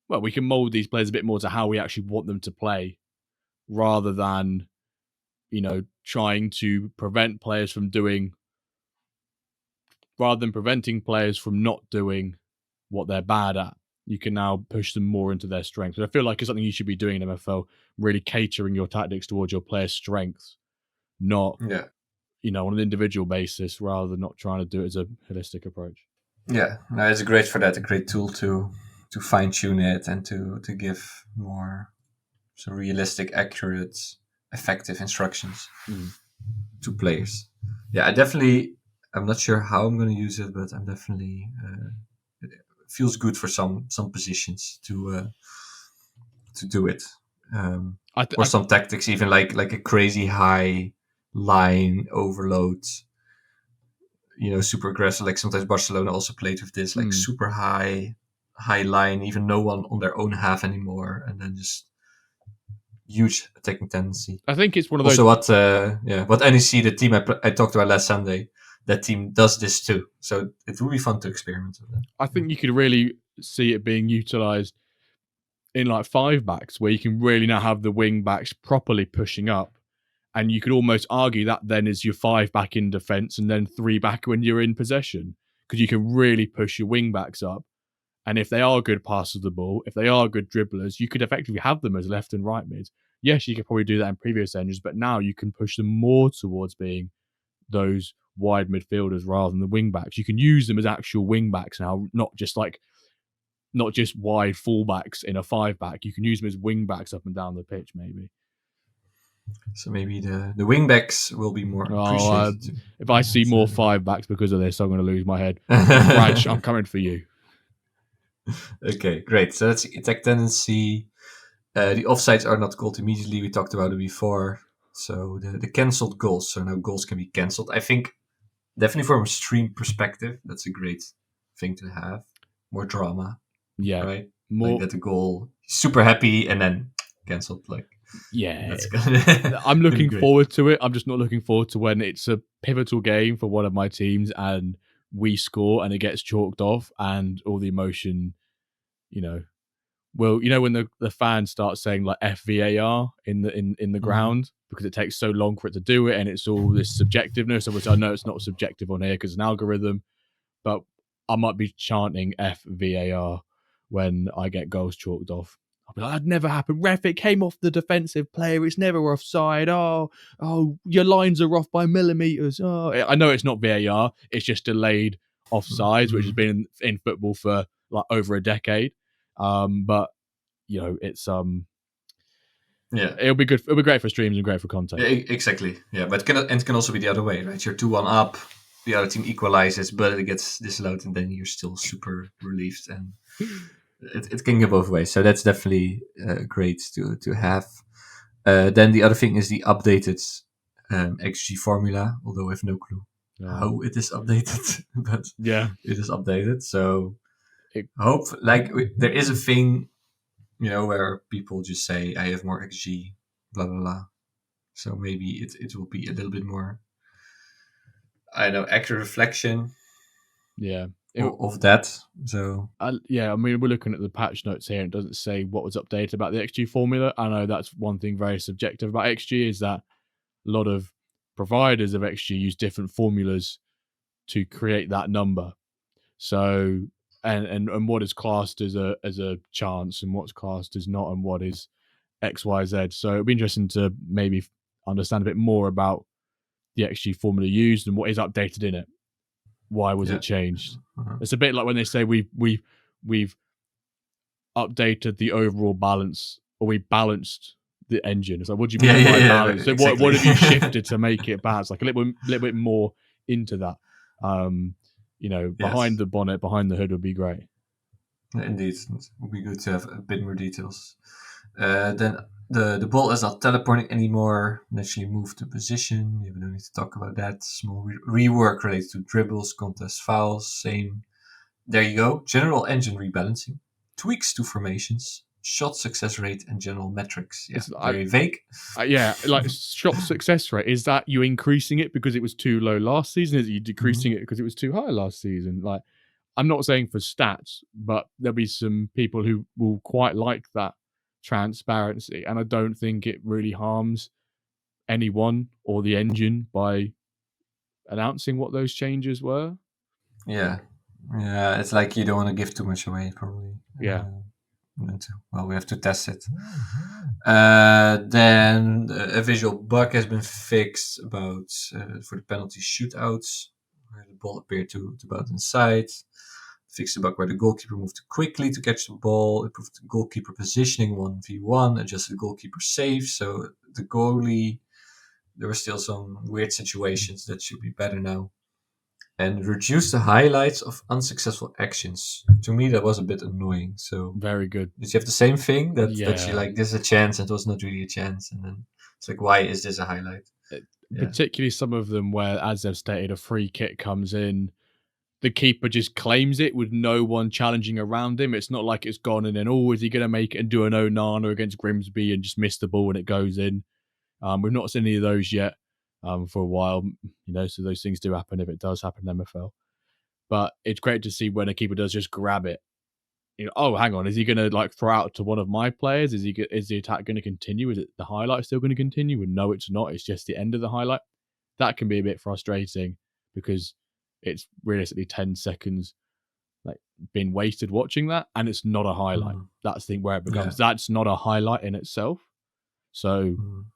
well, we can mold these players a bit more to how we actually want them to play, rather than, you know, trying to prevent players from doing, rather than preventing players from not doing what they're bad at. You can now push them more into their strengths. And I feel like it's something you should be doing in MFL, really catering your tactics towards your players' strengths, not, you know, on an individual basis, rather than not trying to do it as a holistic approach. Yeah, no, it's great for that. A great tool to fine tune it and to give more realistic, accurate, effective instructions to players. Yeah, I'm not sure how I'm going to use it, but I'm definitely. It feels good for some positions to do it, or some tactics, even like a crazy high line overload. You know, super aggressive. Like sometimes Barcelona also played with this, like super high line, even no one on their own half anymore, and then just huge attacking tendency. I think it's one of those. Also, what NEC, the team I talked about last Sunday, that team does this too. So it will be fun to experiment with that. I think you could really see it being utilized in like 5-backs, where you can really now have the wing backs properly pushing up. And you could almost argue that then is your 5-back in defense and then 3-back when you're in possession, because you can really push your wing backs up. And if they are good passers of the ball, if they are good dribblers, you could effectively have them as left and right mids. Yes, you could probably do that in previous engines, but now you can push them more towards being those wide midfielders rather than the wing backs. You can use them as actual wing backs now, not just wide fullbacks in a 5-back. You can use them as wing backs up and down the pitch, maybe. So maybe the wing backs will be more appreciated. If I see more 5-backs because of this, I'm going to lose my head. Raj, I'm coming for you. Okay, great. So that's attack tendency. The offsides are not called immediately. We talked about it before. So the cancelled goals. So now goals can be cancelled. I think definitely from a stream perspective, that's a great thing to have. More drama. Yeah. Right? Like that the goal, super happy, and then cancelled. Like, yeah. I'm looking forward to it. I'm just not looking forward to when it's a pivotal game for one of my teams and we score and it gets chalked off and all the emotion, you know. Well, you know, when the fans start saying like FVAR in the ground because it takes so long for it to do it, and it's all this subjectiveness. Obviously, I know it's not subjective on here because it's an algorithm, but I might be chanting FVAR when I get goals chalked off. I'll be like, that'd never happen. Ref, it came off the defensive player. It's never offside. Oh, your lines are off by millimeters. Oh, I know it's not VAR. It's just delayed offsides, which has been in football for like over a decade. But you know, it's it'll be good. It'll be great for streams and great for content. Yeah, exactly. Yeah, but it can also be the other way, right? You're 2-1 up, the other team equalizes, but it gets disallowed, and then you're still super relieved, and it can go both ways. So that's definitely great to have. Then the other thing is the updated XG formula, although I have no clue how it is updated, but yeah, it is updated. So there is a thing, you know, where people just say I have more XG, blah blah blah. So maybe it will be a little bit more, I don't know, accurate reflection. Yeah. Of that. So I mean, we're looking at the patch notes here. It doesn't say what was updated about the XG formula. I know that's one thing very subjective about XG is that a lot of providers of XG use different formulas to create that number. So and what is classed as a chance and what's classed as not and what is XYZ. So it'd be interesting to maybe understand a bit more about the XG formula used and what is updated in it. why was it changed? It's a bit like when they say we've updated the overall balance, or we balanced the engine. It's like, what do you mean by balance? So exactly. what have you shifted to make it balanced? Like a little bit more into that. Behind the bonnet, behind the hood would be great. Indeed, it would be good to have a bit more details. Then the ball is not teleporting anymore. Naturally moved to position. We don't need to talk about that. Small rework related to dribbles, contests, fouls. Same. There you go. General engine rebalancing. Tweaks to formations. Shot success rate and general metrics. Yeah, very vague. Like shot success rate. Is that you increasing it because it was too low last season? Is it you decreasing it because it was too high last season? Like, I'm not saying for stats, but there'll be some people who will quite like that transparency, and I don't think it really harms anyone or the engine by announcing what those changes were. Yeah, it's like you don't want to give too much away, probably. Well, we have to test it. Then a visual bug has been fixed about for the penalty shootouts, where the ball appeared to bounce inside. Fixed the bug where the goalkeeper moved too quickly to catch the ball. Improved the goalkeeper positioning 1v1. Adjusted the goalkeeper save. So the goalie, there were still some weird situations that should be better now. And reduce the highlights of unsuccessful actions. To me, that was a bit annoying. So very good. Did you have the same thing that you like? This is a chance, and it was not really a chance, and then it's like, why is this a highlight? Particularly some of them where, as they've stated, a free kick comes in, the keeper just claims it with no one challenging around him. It's not like it's gone and then, is he going to make it and do an Onana against Grimsby and just miss the ball when it goes in? We've not seen any of those yet. For a while, so those things do happen if it does happen in MFL. But it's great to see when a keeper does just grab it. Hang on, is he going to throw out to one of my players? Is the attack going to continue? Is it the highlight still going to continue? And no, it's not. It's just the end of the highlight. That can be a bit frustrating because it's realistically 10 seconds been wasted watching that, and it's not a highlight. That's the thing where it becomes that's not a highlight in itself. So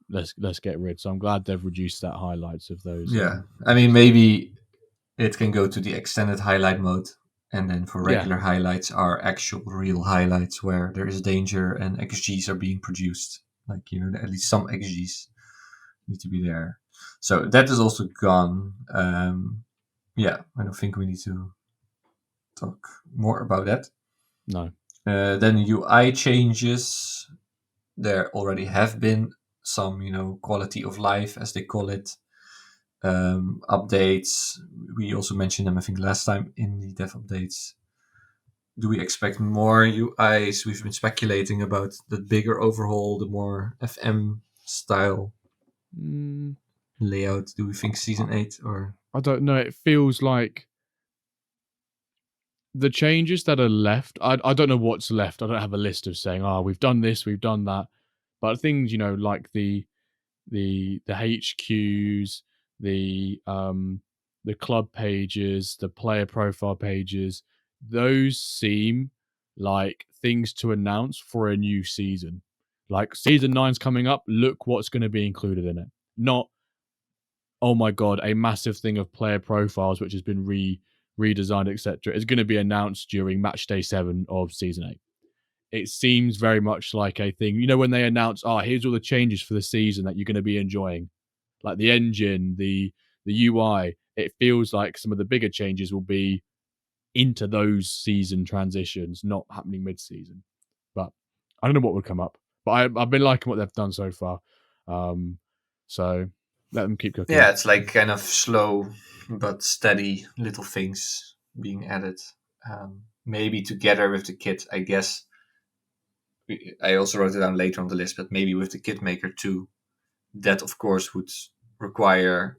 let's get rid. So I'm glad they've reduced that highlights of those. Yeah, I mean, maybe it can go to the extended highlight mode, and then for regular highlights are actual real highlights where there is danger and XGs are being produced. Like, at least some XGs need to be there. So that is also gone. I don't think we need to talk more about that. No. Then UI changes. There already have been some, quality of life, as they call it, updates. We also mentioned them, I think, last time in the dev updates. Do we expect more UIs? We've been speculating about the bigger overhaul, the more FM style layout. Do we think Season 8 or? I don't know. It feels like the changes that are left, I don't know what's left. I don't have a list of saying, we've done this, we've done that. But things, like the HQs, the club pages, the player profile pages, those seem like things to announce for a new season. Like, season 9's coming up, look what's going to be included in it. Not, oh my god, a massive thing of player profiles which has been redesigned, etc., is going to be announced during match day 7 of season 8. It seems very much like a thing, when they announce, here's all the changes for the season that you're going to be enjoying, like the engine, the UI. It feels like some of the bigger changes will be into those season transitions, not happening mid-season. But I don't know what would come up. But I've been liking what they've done so far. So let them keep cooking. Yeah, it's like kind of slow but steady little things being added. Maybe together with the kit, I guess. I also wrote it down later on the list, but maybe with the kit maker too. That, of course, would require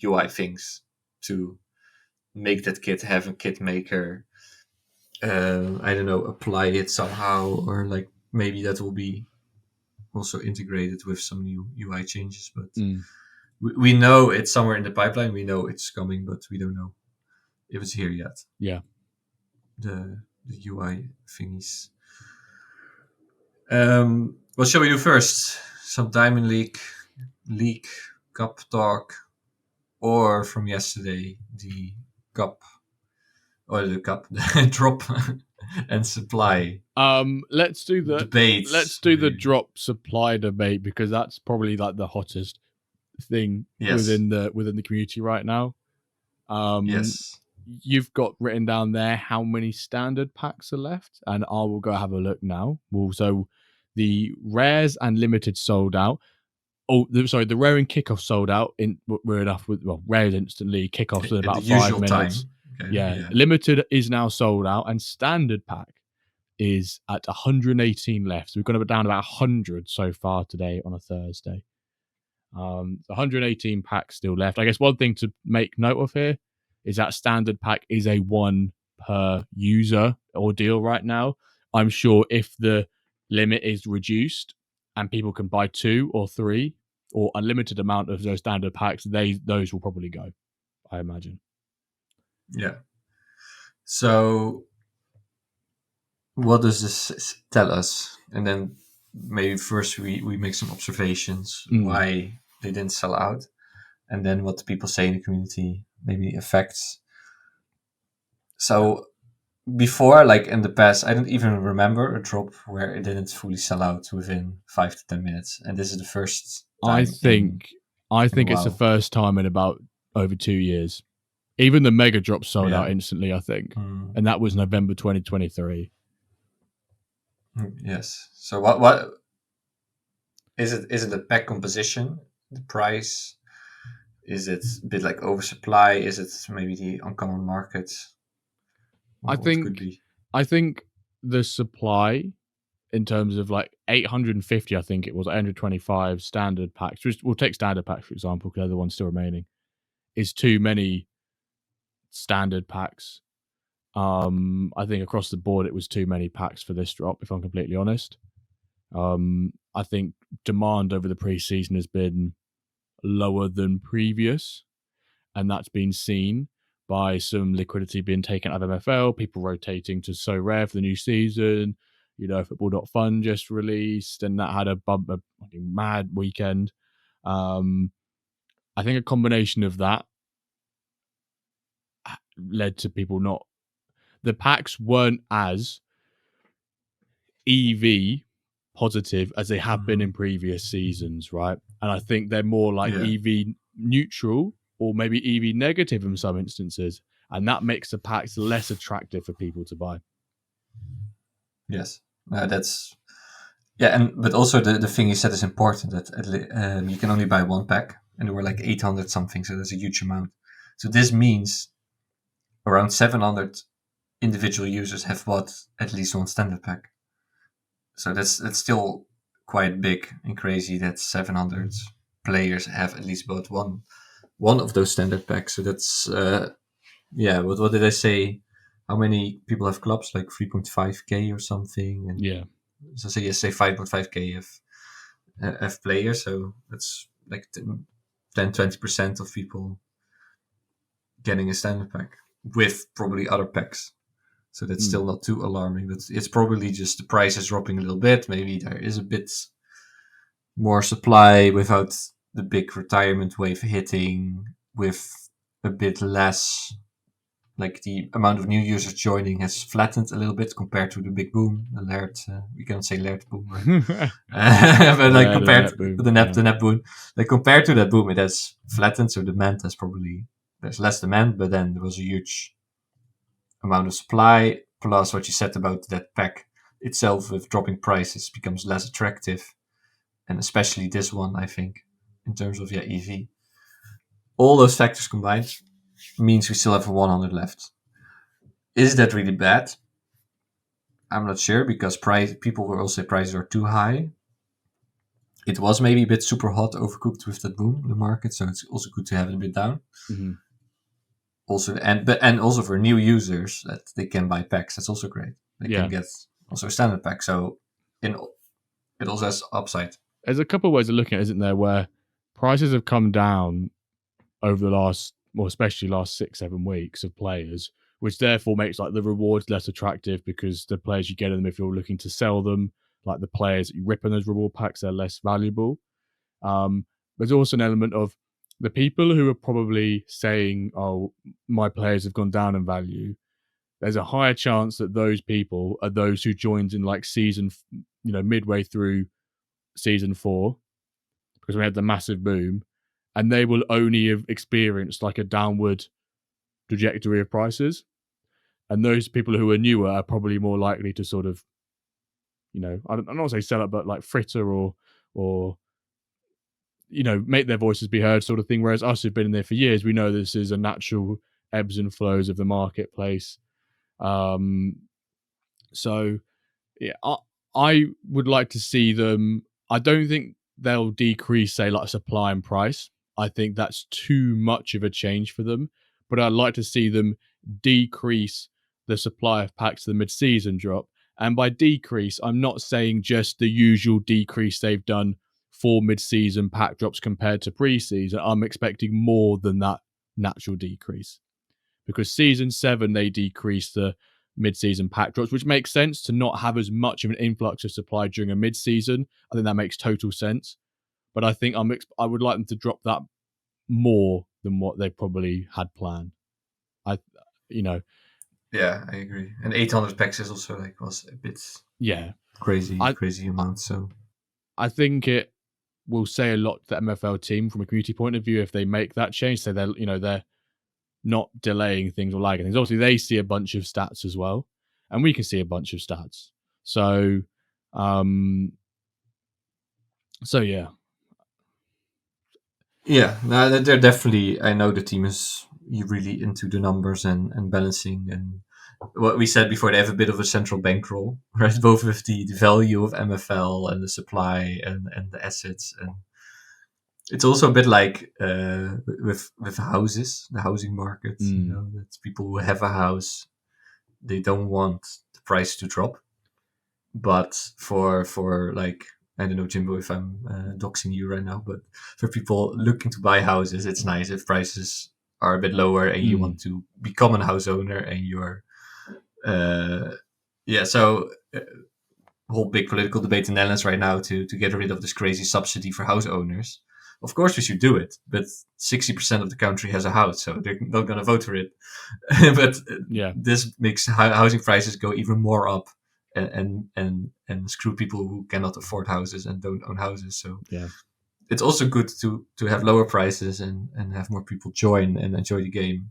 UI things to make that kit have a kit maker. I don't know, apply it somehow, or like maybe that will be also integrated with some new UI changes. But we know it's somewhere in the pipeline. We know it's coming, but we don't know if it's here yet. Yeah. The UI thingies. What shall we do first? Some Diamond League, Cup talk, or from yesterday, the cup or the cup drop and supply let's do debates. the drop supply debate, because that's probably like the hottest thing within the community right now. Yes. You've got written down there how many standard packs are left, and I will go have a look now. So the rares and limited sold out. The rare and kickoff sold out. We're enough with rares instantly. Kickoffs in about 5 minutes. Okay, yeah, limited is now sold out, and standard pack is at 118 left. So we've got down about 100 so far today on a Thursday. 118 packs still left. I guess one thing to make note of here is that standard pack is a 1 per user ordeal right now. I'm sure if the limit is reduced and people can buy 2 or 3 or unlimited amount of those standard packs, those will probably go, I imagine. Yeah. So what does this tell us? And then maybe first we make some observations why they didn't sell out, and then what the people say in the community, maybe effects. So before, like in the past, I don't even remember a drop where it didn't fully sell out within 5 to 10 minutes. And this is the first time. I think it's the first time in about over 2 years. Even the mega drop sold out instantly, I think. And that was November 2023. Yes. So what is it? Is it the pack composition, the price? Is it a bit like oversupply? Is it maybe the uncommon market? I think the supply, in terms of like 850, I think it was 825 standard packs. We'll take standard packs for example, because they're the ones still remaining. Is too many standard packs. I think across the board it was too many packs for this drop, if I'm completely honest. I think demand over the preseason has been lower than previous, and that's been seen by some liquidity being taken out of MFL, people rotating to So Rare for the new season. Football.fun just released, and that had a mad weekend. I think a combination of that led to people not... The packs weren't as EV positive as they have been in previous seasons, right? And I think they're more like EV neutral or maybe EV negative in some instances, and that makes the packs less attractive for people to buy. Yes, but also the thing you said is important, that you can only buy 1 pack, and there were like 800 something, so that's a huge amount. So this means around 700 individual users have bought at least 1 standard pack. So that's still quite big and crazy that 700 players have at least bought one of those standard packs. So that's what did I say? How many people have clubs? Like 3.5k or something? And so say 5.5k have players. So that's like 10-20% of people getting a standard pack with probably other packs. So that's still not too alarming, but it's probably just the price is dropping a little bit. Maybe there is a bit more supply without the big retirement wave hitting, with a bit less, like the amount of new users joining has flattened a little bit compared to the big boom, the Laird, we can't say Laird boom, right? But like compared to the net boom, like compared to that boom, it has flattened. So demand there's less demand, but then there was a huge amount of supply, plus what you said about that pack itself with dropping prices becomes less attractive, and especially this one, I think, in terms of EV. All those factors combined means we still have 100 left. Is that really bad? I'm not sure, because people will also say prices are too high. It was maybe a bit super hot, overcooked with that boom in the market, so it's also good to have it a bit down. Mm-hmm. Also, and also for new users that they can buy packs, that's also great. They can get also a standard pack, so it also has upside. There's a couple of ways of looking at it, isn't there, where prices have come down over the last, well, especially last 6-7 weeks of players, which therefore makes like the rewards less attractive, because the players you get in them, if you're looking to sell them, like the players that you rip in those reward packs, they're less valuable. There's also an element of the people who are probably saying, "Oh, my players have gone down in value," there's a higher chance that those people are those who joined in like midway through season 4, because we had the massive boom, and they will only have experienced like a downward trajectory of prices. And those people who are newer are probably more likely to sort of, I'm not say sell it, but like fritter or make their voices be heard sort of thing. Whereas us who've been in there for years, we know this is a natural ebbs and flows of the marketplace. So yeah, I would like to see them. I don't think they'll decrease, say, like supply and price. I think that's too much of a change for them. But I'd like to see them decrease the supply of packs to the mid-season drop. And by decrease, I'm not saying just the usual decrease they've done for mid-season pack drops compared to pre-season. I'm expecting more than that natural decrease. Because season 7, they decreased the mid-season pack drops, which makes sense to not have as much of an influx of supply during a mid-season. I think that makes total sense. But I think I would like them to drop that more than what they probably had planned. Yeah, I agree. And 800 packs is also was a bit crazy amount. So I think it will say a lot to the MFL team from a community point of view if they make that change. So they're not delaying things or lagging things. Obviously, they see a bunch of stats as well, and we can see a bunch of stats. So yeah. Yeah, no, they're definitely. I know the team is really into the numbers and balancing, and what we said before. They have a bit of a central bankroll, right? Both with the value of MFL and the supply and the assets, and it's also a bit like with houses, the housing market. That's people who have a house, they don't want the price to drop, but for like, I don't know, Jimbo, if I'm doxing you right now, but for people looking to buy houses, it's nice if prices are a bit lower and you want to become a house owner and you're, whole big political debate in the Netherlands right now to get rid of this crazy subsidy for house owners. Of course, we should do it, but 60% of the country has a house, so they're not going to vote for it. But this makes housing prices go even more up. And screw people who cannot afford houses and don't own houses. So it's also good to have lower prices and have more people join and enjoy the game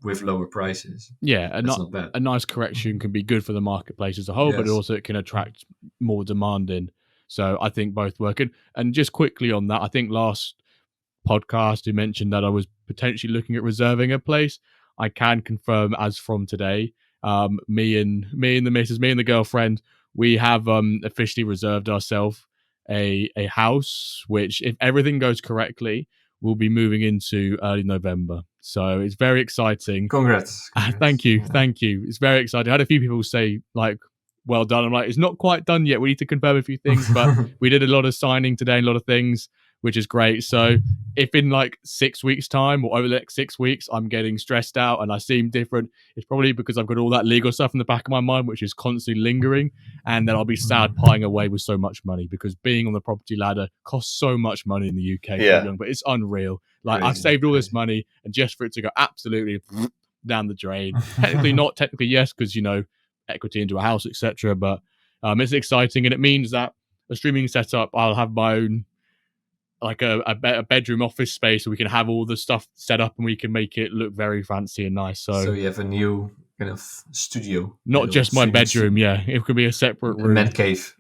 with lower prices. Yeah, not bad. A nice correction can be good for the marketplace as a whole, but also it can attract more demand in. So I think both work. And just quickly on that, I think last podcast you mentioned that I was potentially looking at reserving a place. I can confirm as from today, me and the missus, me and the girlfriend, we have officially reserved ourselves a house, which, if everything goes correctly, we'll be moving into early November. So it's very exciting. Congrats. Thank you. It's very exciting. I had a few people say, like, well done. I'm like, it's not quite done yet. We need to confirm a few things, but we did a lot of signing today and a lot of things, which is great. So if in like 6 weeks' time or over the next 6 weeks, I'm getting stressed out and I seem different, it's probably because I've got all that legal stuff in the back of my mind, which is constantly lingering. And then I'll be sad piling away with so much money, because being on the property ladder costs so much money in the UK for young, but it's unreal. Like, I've saved all this money, and just for it to go absolutely down the drain. Technically not, technically yes, because, equity into a house, etc. But it's exciting, and it means that a streaming setup, I'll have my own, like a bedroom office space, so we can have all the stuff set up and we can make it look very fancy and nice. So you have a new kind of studio, not just my bedroom. It could be a separate room, a man cave.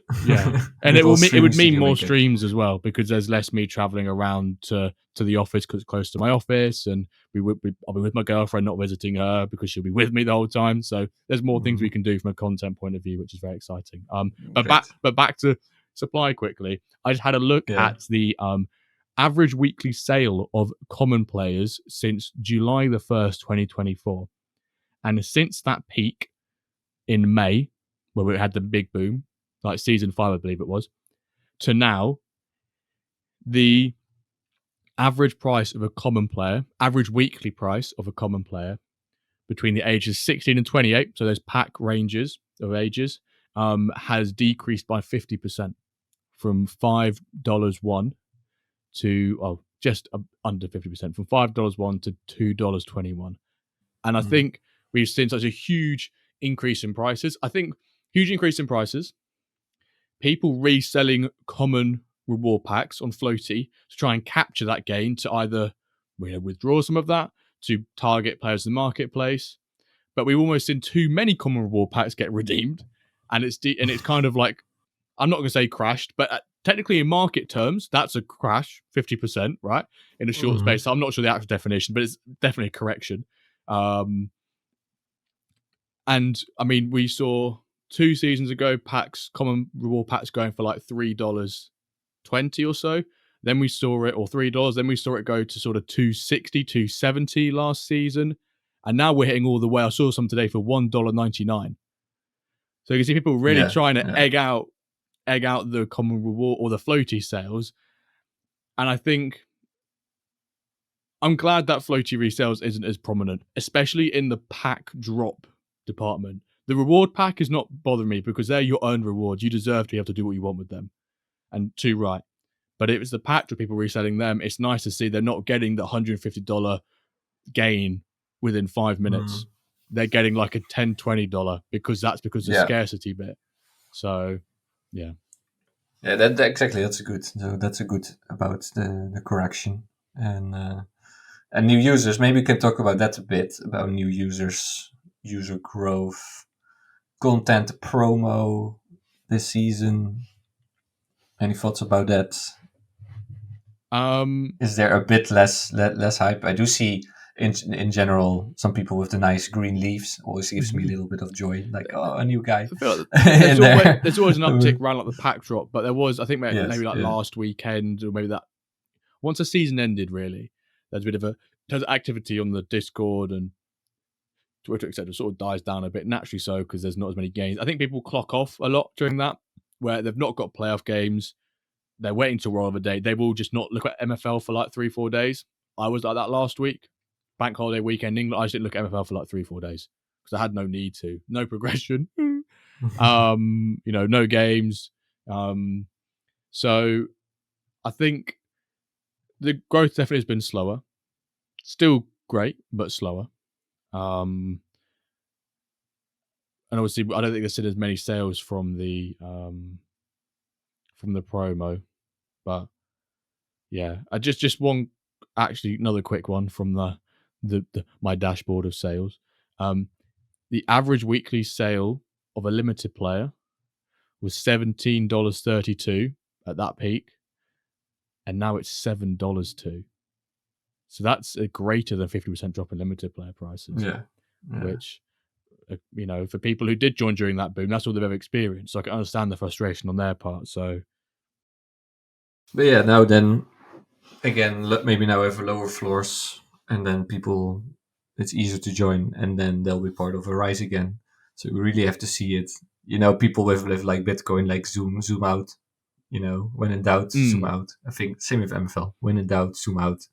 And it would mean more streams as well, because there's less me traveling around to the office, because it's close to my office, and I'll be with my girlfriend, not visiting her, because she'll be with me the whole time. So there's more things we can do from a content point of view, which is very exciting. But back to supply quickly. I just had a look at the average weekly sale of common players since July the 1st, 2024. And since that peak in May, where we had the big boom, like season 5, I believe it was, to now, the average price of a common player, average weekly price of a common player between the ages 16 and 28, so those pack ranges of ages, has decreased by 50%, from $5.1 to just under 50%, from $5.01 to $2.21. And I think we've seen such a huge increase in prices. I think huge increase in prices, people reselling common reward packs on floaty to try and capture that gain, to either withdraw some of that, to target players in the marketplace. But we've almost seen too many common reward packs get redeemed, and it's kind of like, I'm not going to say crashed, but technically in market terms, that's a crash, 50%, right, in a short space. So I'm not sure the actual definition, but it's definitely a correction. And I mean, we saw 2 seasons ago common reward packs going for like $3.20 or so. Then we saw it, or $3. Then we saw it go to sort of $2.60, $2.70 last season, and now we're hitting all the way. I saw some today for $1.99. So you can see people really trying to egg out the common reward or the floaty sales. And I think I'm glad that floaty resales isn't as prominent, especially in the pack drop department. The reward pack is not bothering me because they're your own rewards. You deserve to be able to do what you want with them, and too right. But if it's the pack drop, people reselling them, it's nice to see they're not getting the $150 gain within 5 minutes. They're getting like a $10, $20 because of the scarcity bit. So, yeah. Yeah, that exactly. That's good. So that's a good about the correction and new users. Maybe we can talk about that a bit, about new users, user growth, content promo this season. Any thoughts about that? Is there a bit less hype? I do see in general some people with the nice green leaves. Always gives me a little bit of joy, like, oh, a new guy. There's always an uptick around like the pack drop, but there was, I think, maybe last weekend, or maybe that once the season ended, really, there's a bit of activity on the Discord and Twitter, etc. Sort of dies down a bit, naturally so, because there's not as many games. I think people clock off a lot during that, where they've not got playoff games. They're waiting till roll of a day. They will just not look at MFL for like 3-4 days. I was like that last week. Bank holiday weekend, England. I just didn't look at MFL for like 3-4 days because I had no need to. No progression. No games. So I think the growth definitely has been slower. Still great, but slower. And obviously, I don't think there's been as many sales from the promo, but yeah, just one. Actually, another quick one from my dashboard of sales. The average weekly sale of a limited player was $17.32 at that peak, and now it's $7.02. So that's a greater than 50% drop in limited player prices. Yeah. Which, for people who did join during that boom, that's all they've ever experienced. So I can understand the frustration on their part. So, but yeah, now then, again, maybe now we have lower floors, and then people, it's easier to join, and then they'll be part of a rise again. So we really have to see it. People with like Bitcoin, like zoom out. When in doubt, zoom out. I think same with MFL. When in doubt, zoom out.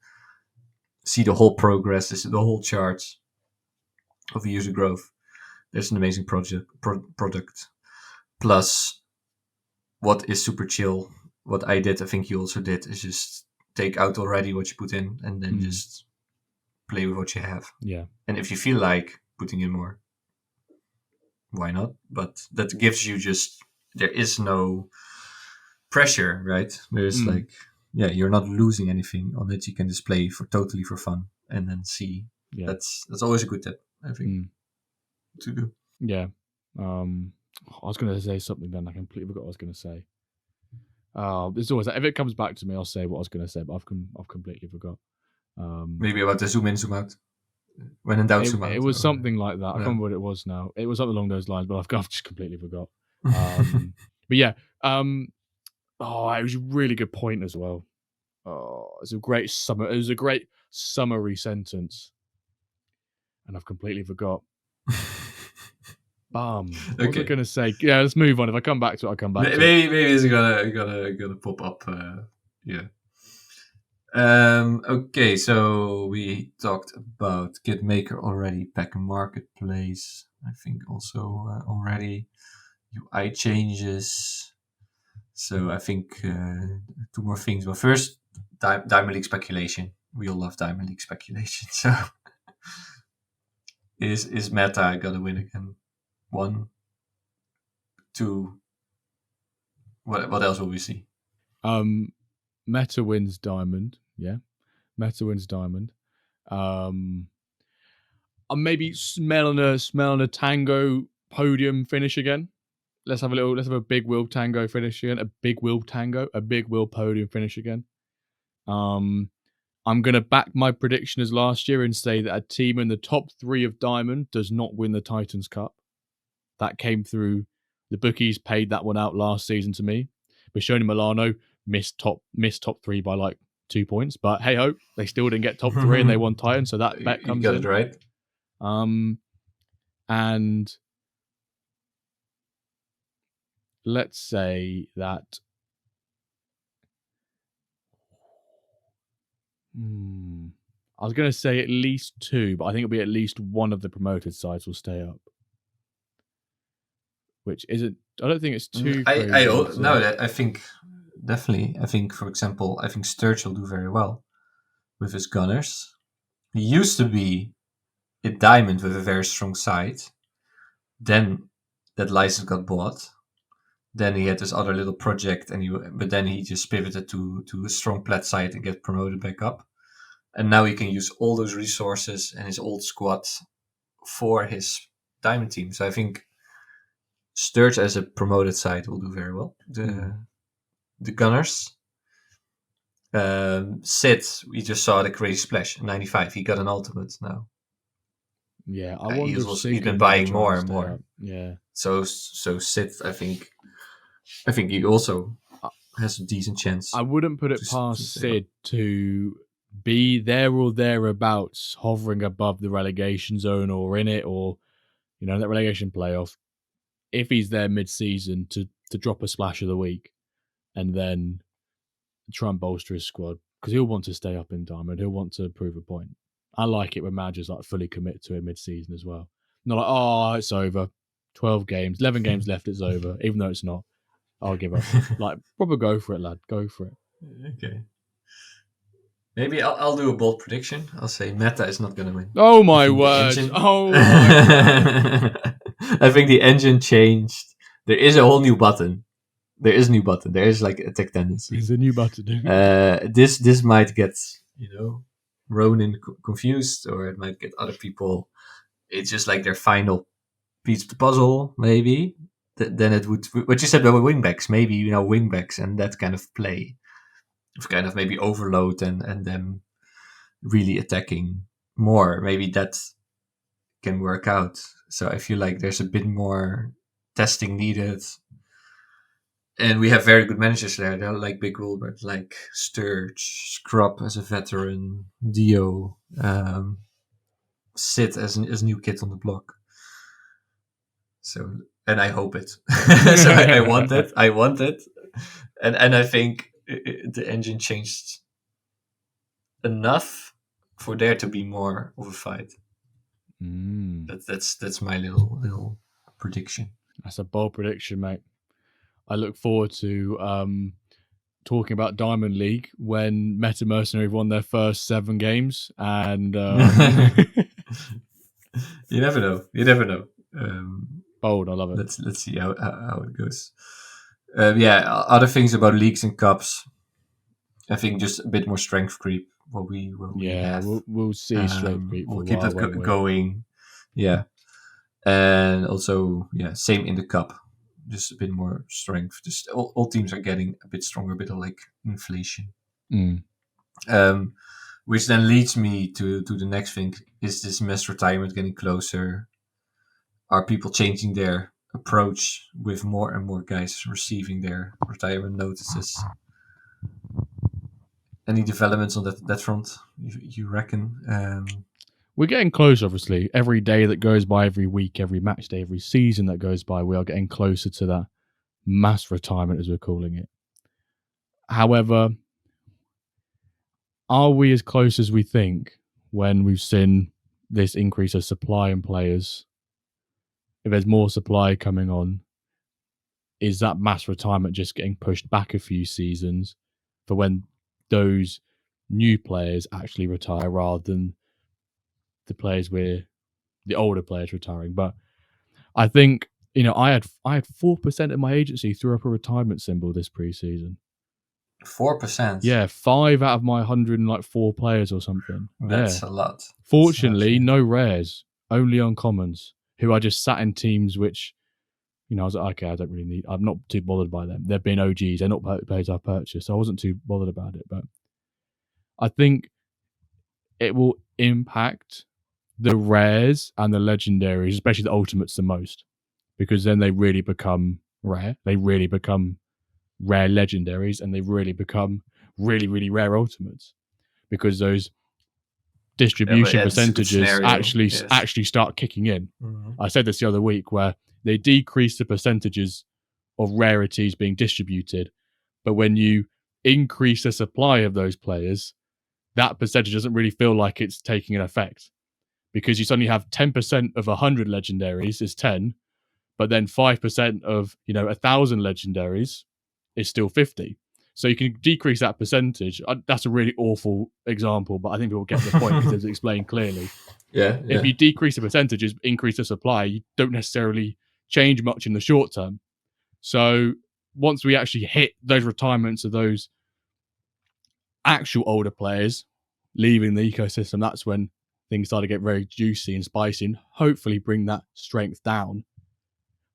See the whole progress, the whole chart of user growth. There's an amazing product. Plus, what is super chill, what I did, I think you also did, is just take out already what you put in and then just play with what you have. Yeah. And if you feel like putting in more, why not? But that gives you there is no pressure, right? There's you're not losing anything on it. You can just play totally for fun and then see. Yeah. That's always a good tip, I think, to do. Yeah. I was going to say something then. I completely forgot what I was going to say. There's always if it comes back to me, I'll say what I was going to say, but I've completely forgot. Maybe about the zoom in, zoom out. When in doubt, zoom out. It was something like that. I can't remember what it was now. It was something along those lines, but I've just completely forgot. But yeah. It was a really good point as well. It was a great summary sentence, and I've completely forgot. What was I gonna say? Yeah, let's move on. If I come back to it, I'll come back to it. Maybe it's gonna pop up. Yeah. Okay, so we talked about GitMaker already, Pack Marketplace, I think also already, UI changes. So I think 2 more things. Well, first, Diamond League speculation. We all love Diamond League speculation. So is Meta gonna win again? 1, 2. What else will we see? Meta wins Diamond. Yeah, Meta wins Diamond. I'm maybe smelling a Tango podium finish again. Let's have a big wheel Tango finish again. A big wheel podium finish again. I'm gonna back my prediction as last year and say that a team in the top 3 of Diamond does not win the Titans Cup. That came through. The bookies paid that one out last season to me. Bishoni Milano missed top 3 by like 2 points, but hey ho, they still didn't get top 3 and they won Titans, so that bet comes in. You got it right. And let's say that I was going to say at least 2, but I think it'll be at least one of the promoted sides will stay up. Which isn't, I don't think it's too crazy. I think definitely. I think, for example, Sturge will do very well with his Gunners. He used to be a Diamond with a very strong side. Then that license got bought. Then he had this other little project, but then he just pivoted to a strong plat side and get promoted back up. And now he can use all those resources and his old squad for his Diamond team. So I think Sturge as a promoted side will do very well. The Gunners. Sid, we just saw the crazy splash, 95. He got an ultimate now. Yeah, I wonder he's been buying more and more. Up. Yeah. So Sid, I think he also has a decent chance. I wouldn't put it past Sid to be there or thereabouts, hovering above the relegation zone or in it, or that relegation playoff. If he's there mid-season to drop a splash of the week, and then try and bolster his squad, because he'll want to stay up in Diamond. He'll want to prove a point. I like it when managers like fully commit to it mid-season as well. Not like, oh, it's over. 12 games, 11 games left, it's over. Even though it's not, I'll give up. Like, probably go for it, lad. Go for it. Okay. Maybe I'll do a bold prediction. I'll say Meta is not going to win. Oh my word! Oh my word! I think the engine changed. There is a whole new button. There is like attack tendency. There's a new button. This might get Ronin confused, or it might get other people. It's just like their final piece of the puzzle, maybe. Then it would. What you said about wingbacks, maybe wingbacks and that kind of play, of kind of maybe overload and them really attacking more. Maybe that can work out. So I feel like there's a bit more testing needed. And we have very good managers there. They're like Big Wilbert, like Sturge, Scrub as a veteran, Dio, Sid as new kid on the block. So, and I hope it. So I want it. And I think the engine changed enough for there to be more of a fight. That's my little prediction. That's a bold prediction, mate. I look forward to talking about Diamond League when Meta Mercenary won their first 7 games, and you never know. Bold, I love it. Let's see how it goes. Other things about leagues and cups. I think just a bit more strength creep. What we have. We'll see strength creep. We'll keep that going. Yeah, and also same in the cup. Just a bit more strength. Just all teams are getting a bit stronger, a bit of like inflation. Which then leads me to the next thing: is this mass retirement getting closer? Are people changing their approach with more and more guys receiving their retirement notices? Any developments on that front? You reckon? We're getting close, obviously. Every day that goes by, every week, every match day, every season that goes by, we are getting closer to that mass retirement, as we're calling it. However, are we as close as we think when we've seen this increase of supply in players? If there's more supply coming on, is that mass retirement just getting pushed back a few seasons for when those new players actually retire rather than the older players retiring. But I think, I had 4% of my agency threw up a retirement symbol this preseason. 4%? Yeah, 5 out of my 104 players or something. That's a lot. Fortunately, no rares, only uncommons, who I just sat in teams which, I was like, okay, I'm not too bothered by them. They've been OGs, they're not players I purchased, so I wasn't too bothered about it. But I think it will impact the rares and the legendaries, especially the ultimates, the most, because then they really become rare. They really become rare legendaries, and they really become really, really rare ultimates, because those distribution percentages actually start kicking in. Mm-hmm. I said this the other week, where they decrease the percentages of rarities being distributed, but when you increase the supply of those players, that percentage doesn't really feel like it's taking an effect, because you suddenly have 10% of 100 legendaries is 10, but then 5% of 1,000 legendaries is still 50. So you can decrease that percentage. That's a really awful example, but I think people get the point because it's explained clearly. If you decrease the percentages, increase the supply, you don't necessarily change much in the short term. So once we actually hit those retirements of those actual older players leaving the ecosystem, that's when things start to get very juicy and spicy and hopefully bring that strength down.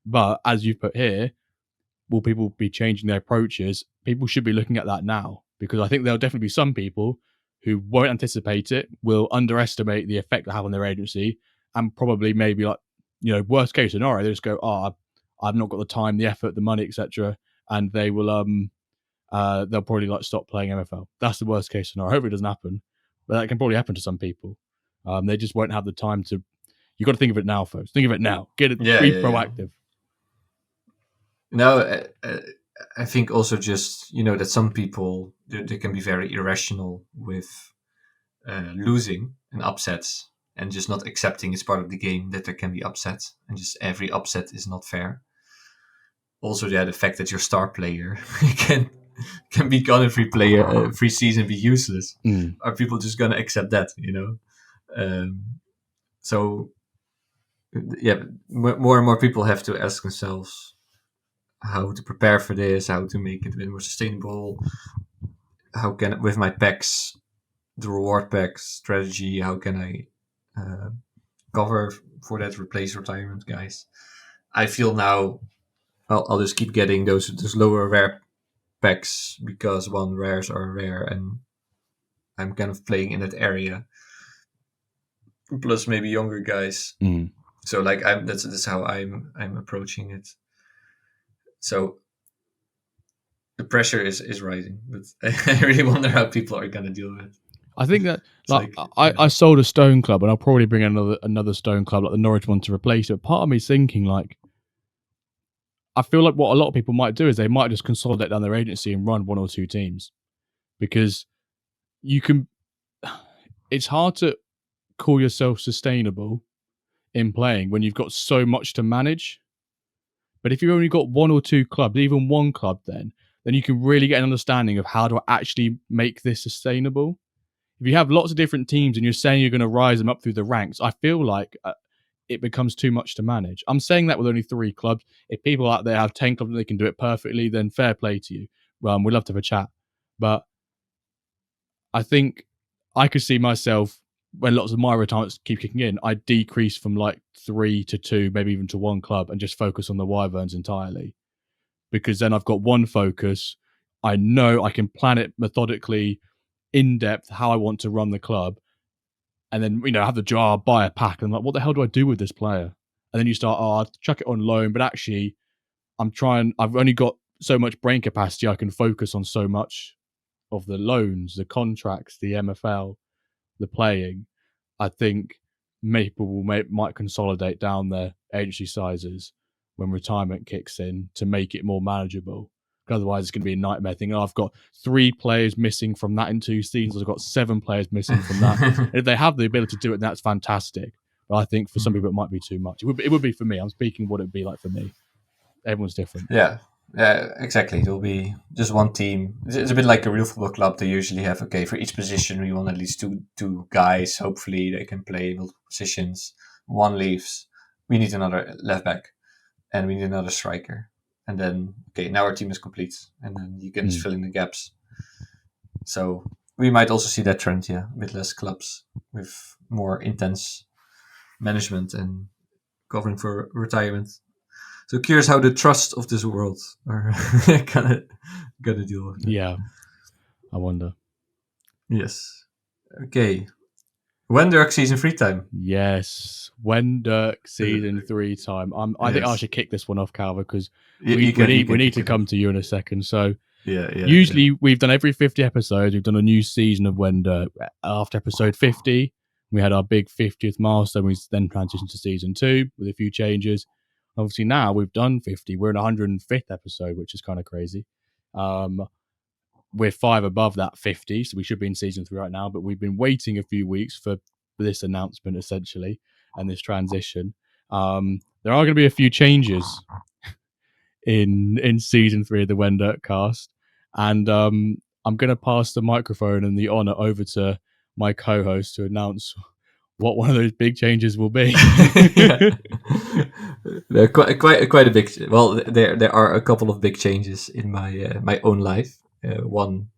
But as you've put here, will people be changing their approaches? People should be looking at that now, because I think there'll definitely be some people who won't anticipate it, will underestimate the effect they have on their agency, and probably maybe worst case scenario, they just go, I've not got the time, the effort, the money, etc. And they will they'll probably stop playing MFL. That's the worst case scenario. Hopefully it doesn't happen, but that can probably happen to some people. They just won't have the time to. You got to think of it now, folks. Think of it now. Get it. Be proactive. No, I think also just that some people they can be very irrational with losing and upsets, and just not accepting it's part of the game that there can be upsets, and just every upset is not fair. Also, the fact that your star player can be gone in free season, be useless. Are people just gonna accept that? So yeah, more and more people have to ask themselves how to prepare for this, how to make it a bit more sustainable. How can, with my packs, the reward packs strategy, how can I cover for that, replace retirement guys? I feel now I'll just keep getting those lower rare packs, because rares are rare, and I'm kind of playing in that area. Plus maybe younger guys. So that's how I'm approaching it. So the pressure is rising, but I really wonder how people are going to deal with it. I think that I sold a Stone Club, and I'll probably bring another Stone Club like the Norwich one to replace it. Part of me is thinking I feel like what a lot of people might do is they might just consolidate down their agency and run one or two teams, because it's hard to call yourself sustainable in playing when you've got so much to manage. But if you've only got one or two clubs, even one club, then you can really get an understanding of how to actually make this sustainable. If you have lots of different teams and you're saying you're going to rise them up through the ranks, I feel like it becomes too much to manage. I'm saying that with only 3 clubs. If people out there have 10 clubs and they can do it perfectly, then fair play to you. Well, we'd love to have a chat. But I think I could see myself, when lots of my retirements keep kicking in, I decrease from 3 to 2, maybe even to 1 club, and just focus on the Wyverns entirely. Because then I've got one focus. I know I can plan it methodically, in depth, how I want to run the club. And then, have the jar, buy a pack, and I'm like, what the hell do I do with this player? And then you start, I'll chuck it on loan, but actually I've only got so much brain capacity, I can focus on so much of the loans, the contracts, the MFL, the playing. I think people might consolidate down their agency sizes when retirement kicks in to make it more manageable. Otherwise, it's going to be a nightmare thing. I've got 3 players missing from that in 2 seasons. I've got 7 players missing from that. If they have the ability to do it, that's fantastic. But I think for some people, it might be too much. It would be for me. I'm speaking what it would be like for me. Everyone's different. Yeah. Yeah, exactly. There'll be just one team. It's a bit like a real football club. They usually have, okay, for each position we want at least two guys. Hopefully they can play multiple positions. One leaves, we need another left back, and we need another striker. And then, okay, now our team is complete, and then you can just fill in the gaps. So we might also see that trend, yeah, with less clubs, with more intense management and covering for retirement. So curious how the trust of this world are gonna deal with it. Yeah, I wonder. Yes. Okay. WenDirk season 3 time. Yes, WenDirk season 3 time. I think I Yes. should kick this one off, Calva, because You we can need to kick it come off. to you in a second. So Yeah. usually we've done every 50 episodes. We've done a new season of WenDirk. After episode 50, we had our big 50th milestone. We then transitioned to season 2 with a few changes. Obviously now we've done 50. We're in 105th episode, which is kind of crazy. We're 5 above that 50, so we should be in season 3 right now, but we've been waiting a few weeks for this announcement essentially and this transition. There are going to be a few changes in season 3 of the WenDirkCast, and I'm going to pass the microphone and the honor over to my co-host to announce what one of those big changes will be. They're quite a big. Well, there are a couple of big changes in my own life. One,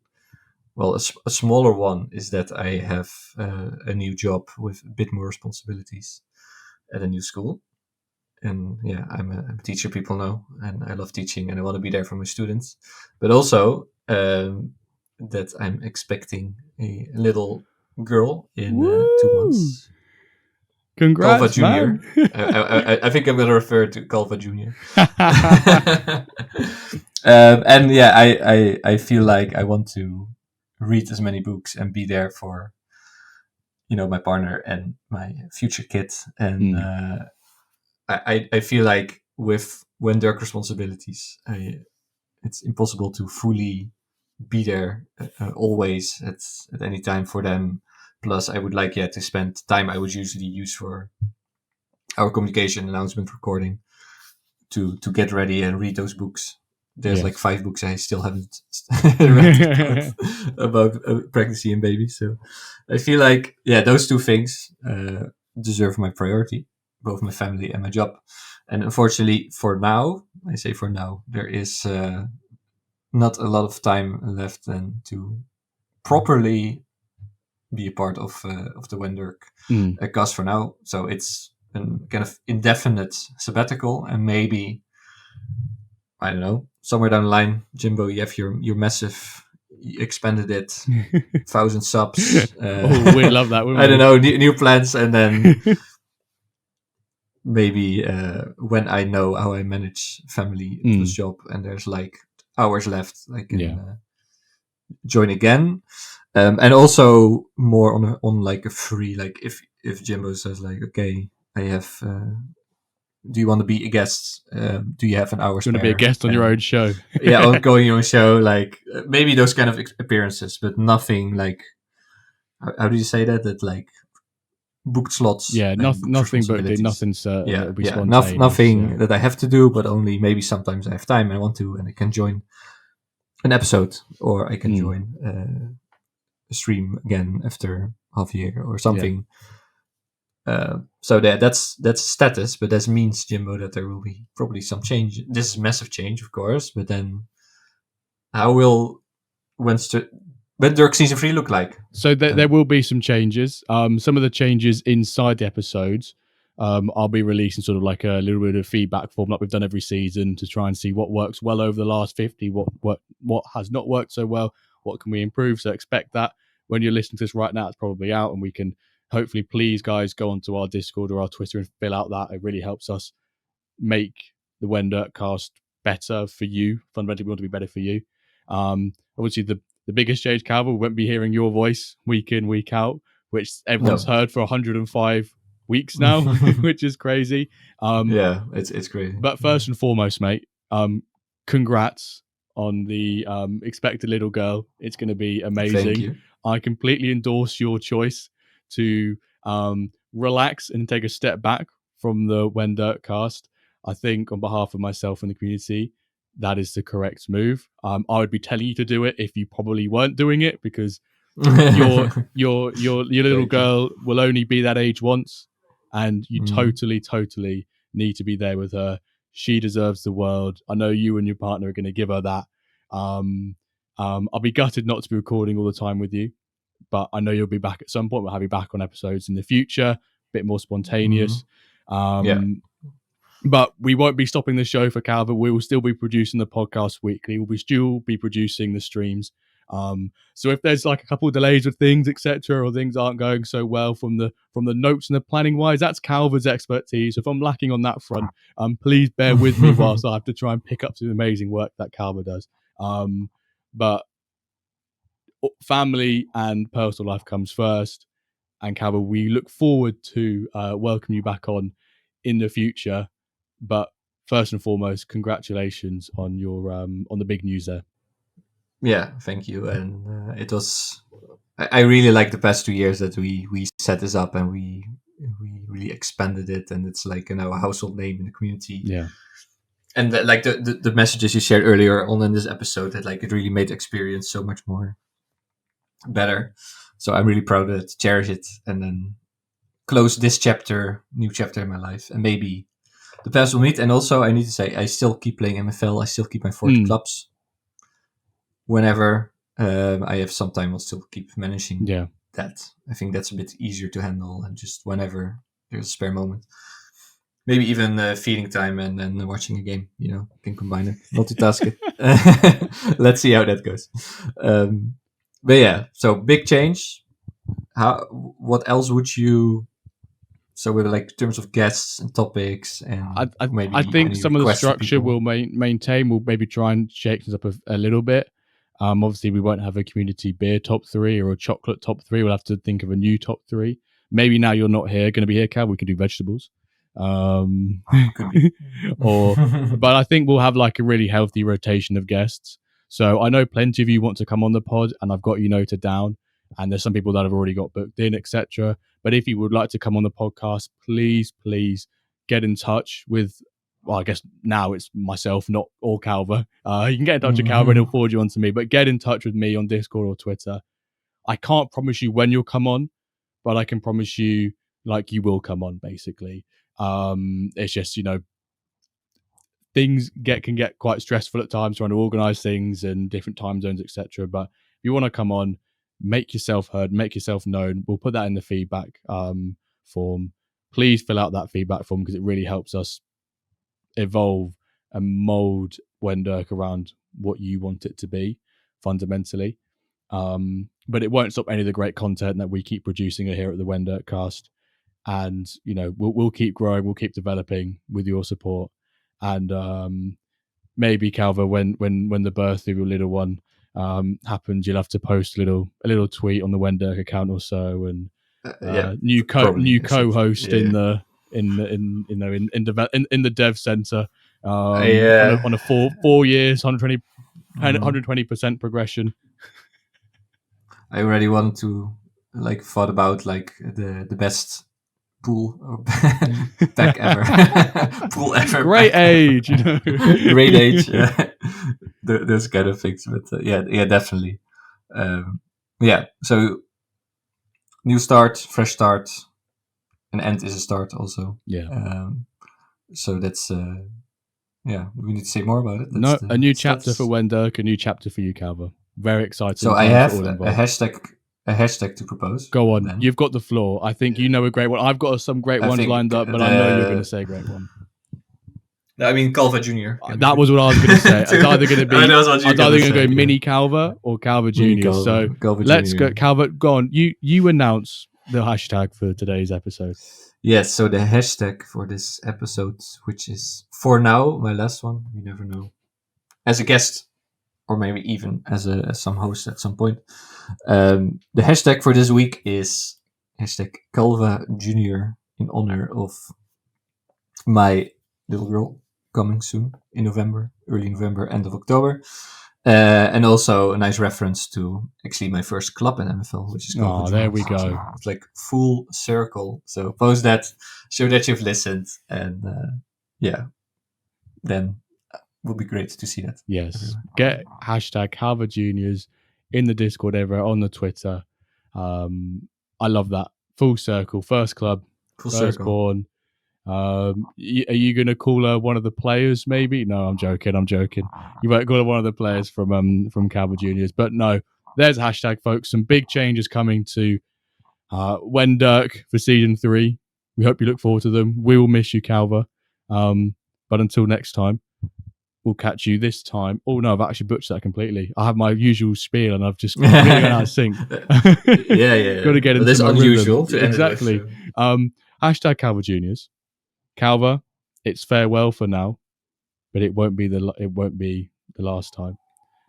well, a smaller one is that I have a new job with a bit more responsibilities at a new school. And yeah, I'm a teacher, people know, and I love teaching, and I want to be there for my students. But also that I'm expecting a little girl in 2 months. Calva Congrats, Junior. man. I think I'm gonna refer to Calva Junior. And yeah, I feel like I want to read as many books and be there for my partner and my future kid. And I feel like with WenDirk responsibilities, it's impossible to fully be there always at any time for them. Plus, I would like to spend time I would usually use for our communication, announcement, recording to get ready and read those books. There's like 5 books I still haven't read about pregnancy and baby. So I feel like those 2 things deserve my priority, both my family and my job. And unfortunately, for now, I say for now, there is not a lot of time left then to properly be a part of the WenDirk cast for now. So it's a kind of indefinite sabbatical, and maybe, I don't know, somewhere down the line, Jimbo, you have your massive, you expanded it, 1,000 subs. We'd love that, wouldn't I don't we? know, new plans, and then maybe when I know how I manage family plus job, and there's like hours left, I can join again. And also more on like a free, like if Jimbo says like, okay, I have. Do you want to be a guest? Do you have an hour spare? You want to be a guest on your own show? On going your own show, like maybe those kind of appearances, but nothing like. How do you say that? That like booked slots. Yeah, nothing but nothing certain. Yeah, It'll be yeah, spontaneous. nothing that I have to do, but only maybe sometimes I have time and I want to, and I can join an episode, or I can join a stream again after half a year or something. So that's status, but that means, Jimbo, that there will be probably some change. This is massive change, of course, but then how will WenDirk season 3 look like? So there will be some changes. Some of the changes inside the episodes, I'll be releasing sort of like a little bit of feedback form like we've done every season to try and see what works well over the last 50, what has not worked so well, what can we improve. So expect that when you're listening to this right now, it's probably out, and we can hopefully, please guys, go onto our Discord or our Twitter and fill out that. It really helps us make the WenDirkCast better for you. Fundamentally, we want to be better for you. Obviously, the biggest change, Calva, we won't be hearing your voice week in, week out, which everyone's heard for 105 weeks now, which is crazy. It's crazy. But first and foremost, mate, congrats on the expected little girl. It's going to be amazing. Thank you. I completely endorse your choice to relax and take a step back from the WenDirkCast. I think on behalf of myself and the community, that is the correct move. I would be telling you to do it if you probably weren't doing it, because your little girl will only be that age once, and you totally need to be there with her. She deserves the world. I know you and your partner are going to give her that. I'll be gutted not to be recording all the time with you, but I know you'll be back at some point. We'll have you back on episodes in the future, a bit more spontaneous. But we won't be stopping the show for Calva. We will still be producing the podcast weekly. We'll still be producing the streams. So if there's like a couple of delays with things, etc., or things aren't going so well from the notes and the planning wise, that's Calva's expertise. If I'm lacking on that front, please bear with me whilst I have to try and pick up some amazing work that Calva does. But family and personal life comes first. And Calva, we look forward to welcome you back on in the future. But first and foremost, congratulations on your on the big news there. Yeah, thank you. And it was, I really like the past 2 years that we set this up, and we really expanded it, and it's like, a household name in the community. Yeah. And the messages you shared earlier on in this episode, that like it really made the experience so much more better. So I'm really proud to cherish it, and then close this new chapter in my life, and maybe the past will meet. And also, I need to say, I still keep playing MFL. I still keep my 40 clubs. Whenever I have some time, I'll still keep managing that. I think that's a bit easier to handle, and just whenever there's a spare moment. Maybe even feeding time and then watching a game. Can combine it, multitask it. Let's see how that goes. But yeah, so big change. What else would you... So with like in terms of guests and topics, and I think some of the structure we'll maintain. We'll maybe try and shake things up a little bit. Obviously, we won't have a community beer top 3 or a chocolate top 3. We'll have to think of a new top 3. Maybe now you're not going to be here, Cal, we can do vegetables. But I think we'll have like a really healthy rotation of guests. So I know plenty of you want to come on the pod, and I've got you noted down. And there's some people that have already got booked in, etc. But if you would like to come on the podcast, please get in touch with, well, I guess now it's myself, or Calva. You can get in touch with Calva and he'll forward you on to me. But get in touch with me on Discord or Twitter. I can't promise you when you'll come on, but I can promise you like you will come on, basically. It's just, things can get quite stressful at times trying to organize things and different time zones, etc. But if you want to come on, make yourself heard, make yourself known. We'll put that in the feedback form. Please fill out that feedback form, because it really helps us evolve and mold WenDirk around what you want it to be fundamentally. But it won't stop any of the great content that we keep producing here at the WenDirkCast. And we'll keep growing, we'll keep developing with your support. And maybe Calva, when the birth of your little one happens, you'll have to post a little tweet on the WenDirk account or so, and new co-host in the dev center on a 4 years 120% progression. I already wanted to thought about the best pool or back ever. Pool ever. Great age, Great age. Those kind of things. But yeah, definitely. So new start, fresh start, an end is a start also. Yeah. So that's we need to say more about it. That's a new chapter for WenDirk, a new chapter for you, Calva. Very exciting. So I have a hashtag to propose. Go on, then. You've got the floor. I think you know a great one. I've got some great ones lined up, but I know you're going to say a great one. I mean, Calva Jr. That was what I was going to say. It's either going to be, I'm either going to go mini Calva or Calva Jr. So let's go, Calva. Go on. You announce the hashtag for today's episode. Yes. So the hashtag for this episode, which is for now my last one. We never know. As a guest, or maybe even as some host at some point. The hashtag for this week is hashtag Calva Jr. in honor of my little girl coming soon in November, early November, end of October. And also a nice reference to actually my first club in MFL, which is Calva. Oh, there we go. So it's like full circle. So post that, show that you've listened, and then would be great to see that. Yes. Everyone. Get hashtag Calva Juniors in the Discord ever, on the Twitter. I love that. Full circle, first club, firstborn. Are you going to call her one of the players maybe? No, I'm joking. You won't call her one of the players from Calva Juniors. But no, there's a hashtag, folks. Some big changes coming to WenDirk for season 3. We hope you look forward to them. We will miss you, Calva. But until next time, we'll catch you this time. Oh no, I've actually butchered that completely. I have my usual spiel and I've just really gone out of sync. yeah. Got to get into that's my unusual rhythm. to Exactly. end with, Hashtag Calva Juniors. Calva, it's farewell for now, but it won't be the last time.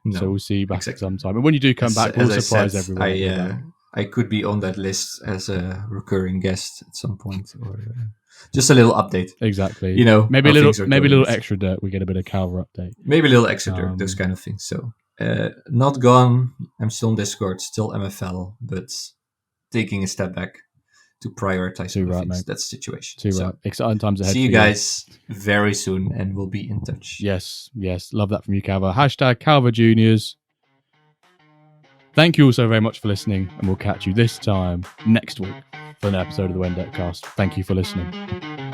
No, so we'll see you back sometime. And when you do come back, we'll surprise everyone. I could be on that list as a recurring guest at some point, or just a little update. Exactly. Maybe a little extra dirt. We get a bit of Calva update. Maybe a little extra dirt. Those kind of things. So not gone. I'm still on Discord, still MFL, but taking a step back to prioritize things. Mate. That's the situation. Right. Exciting times ahead. See you guys very soon, and we'll be in touch. Yes. Love that from you, Calva. Hashtag Calva Juniors. Thank you all so very much for listening, and we'll catch you this time next week for an episode of the WenDirkCast. Thank you for listening.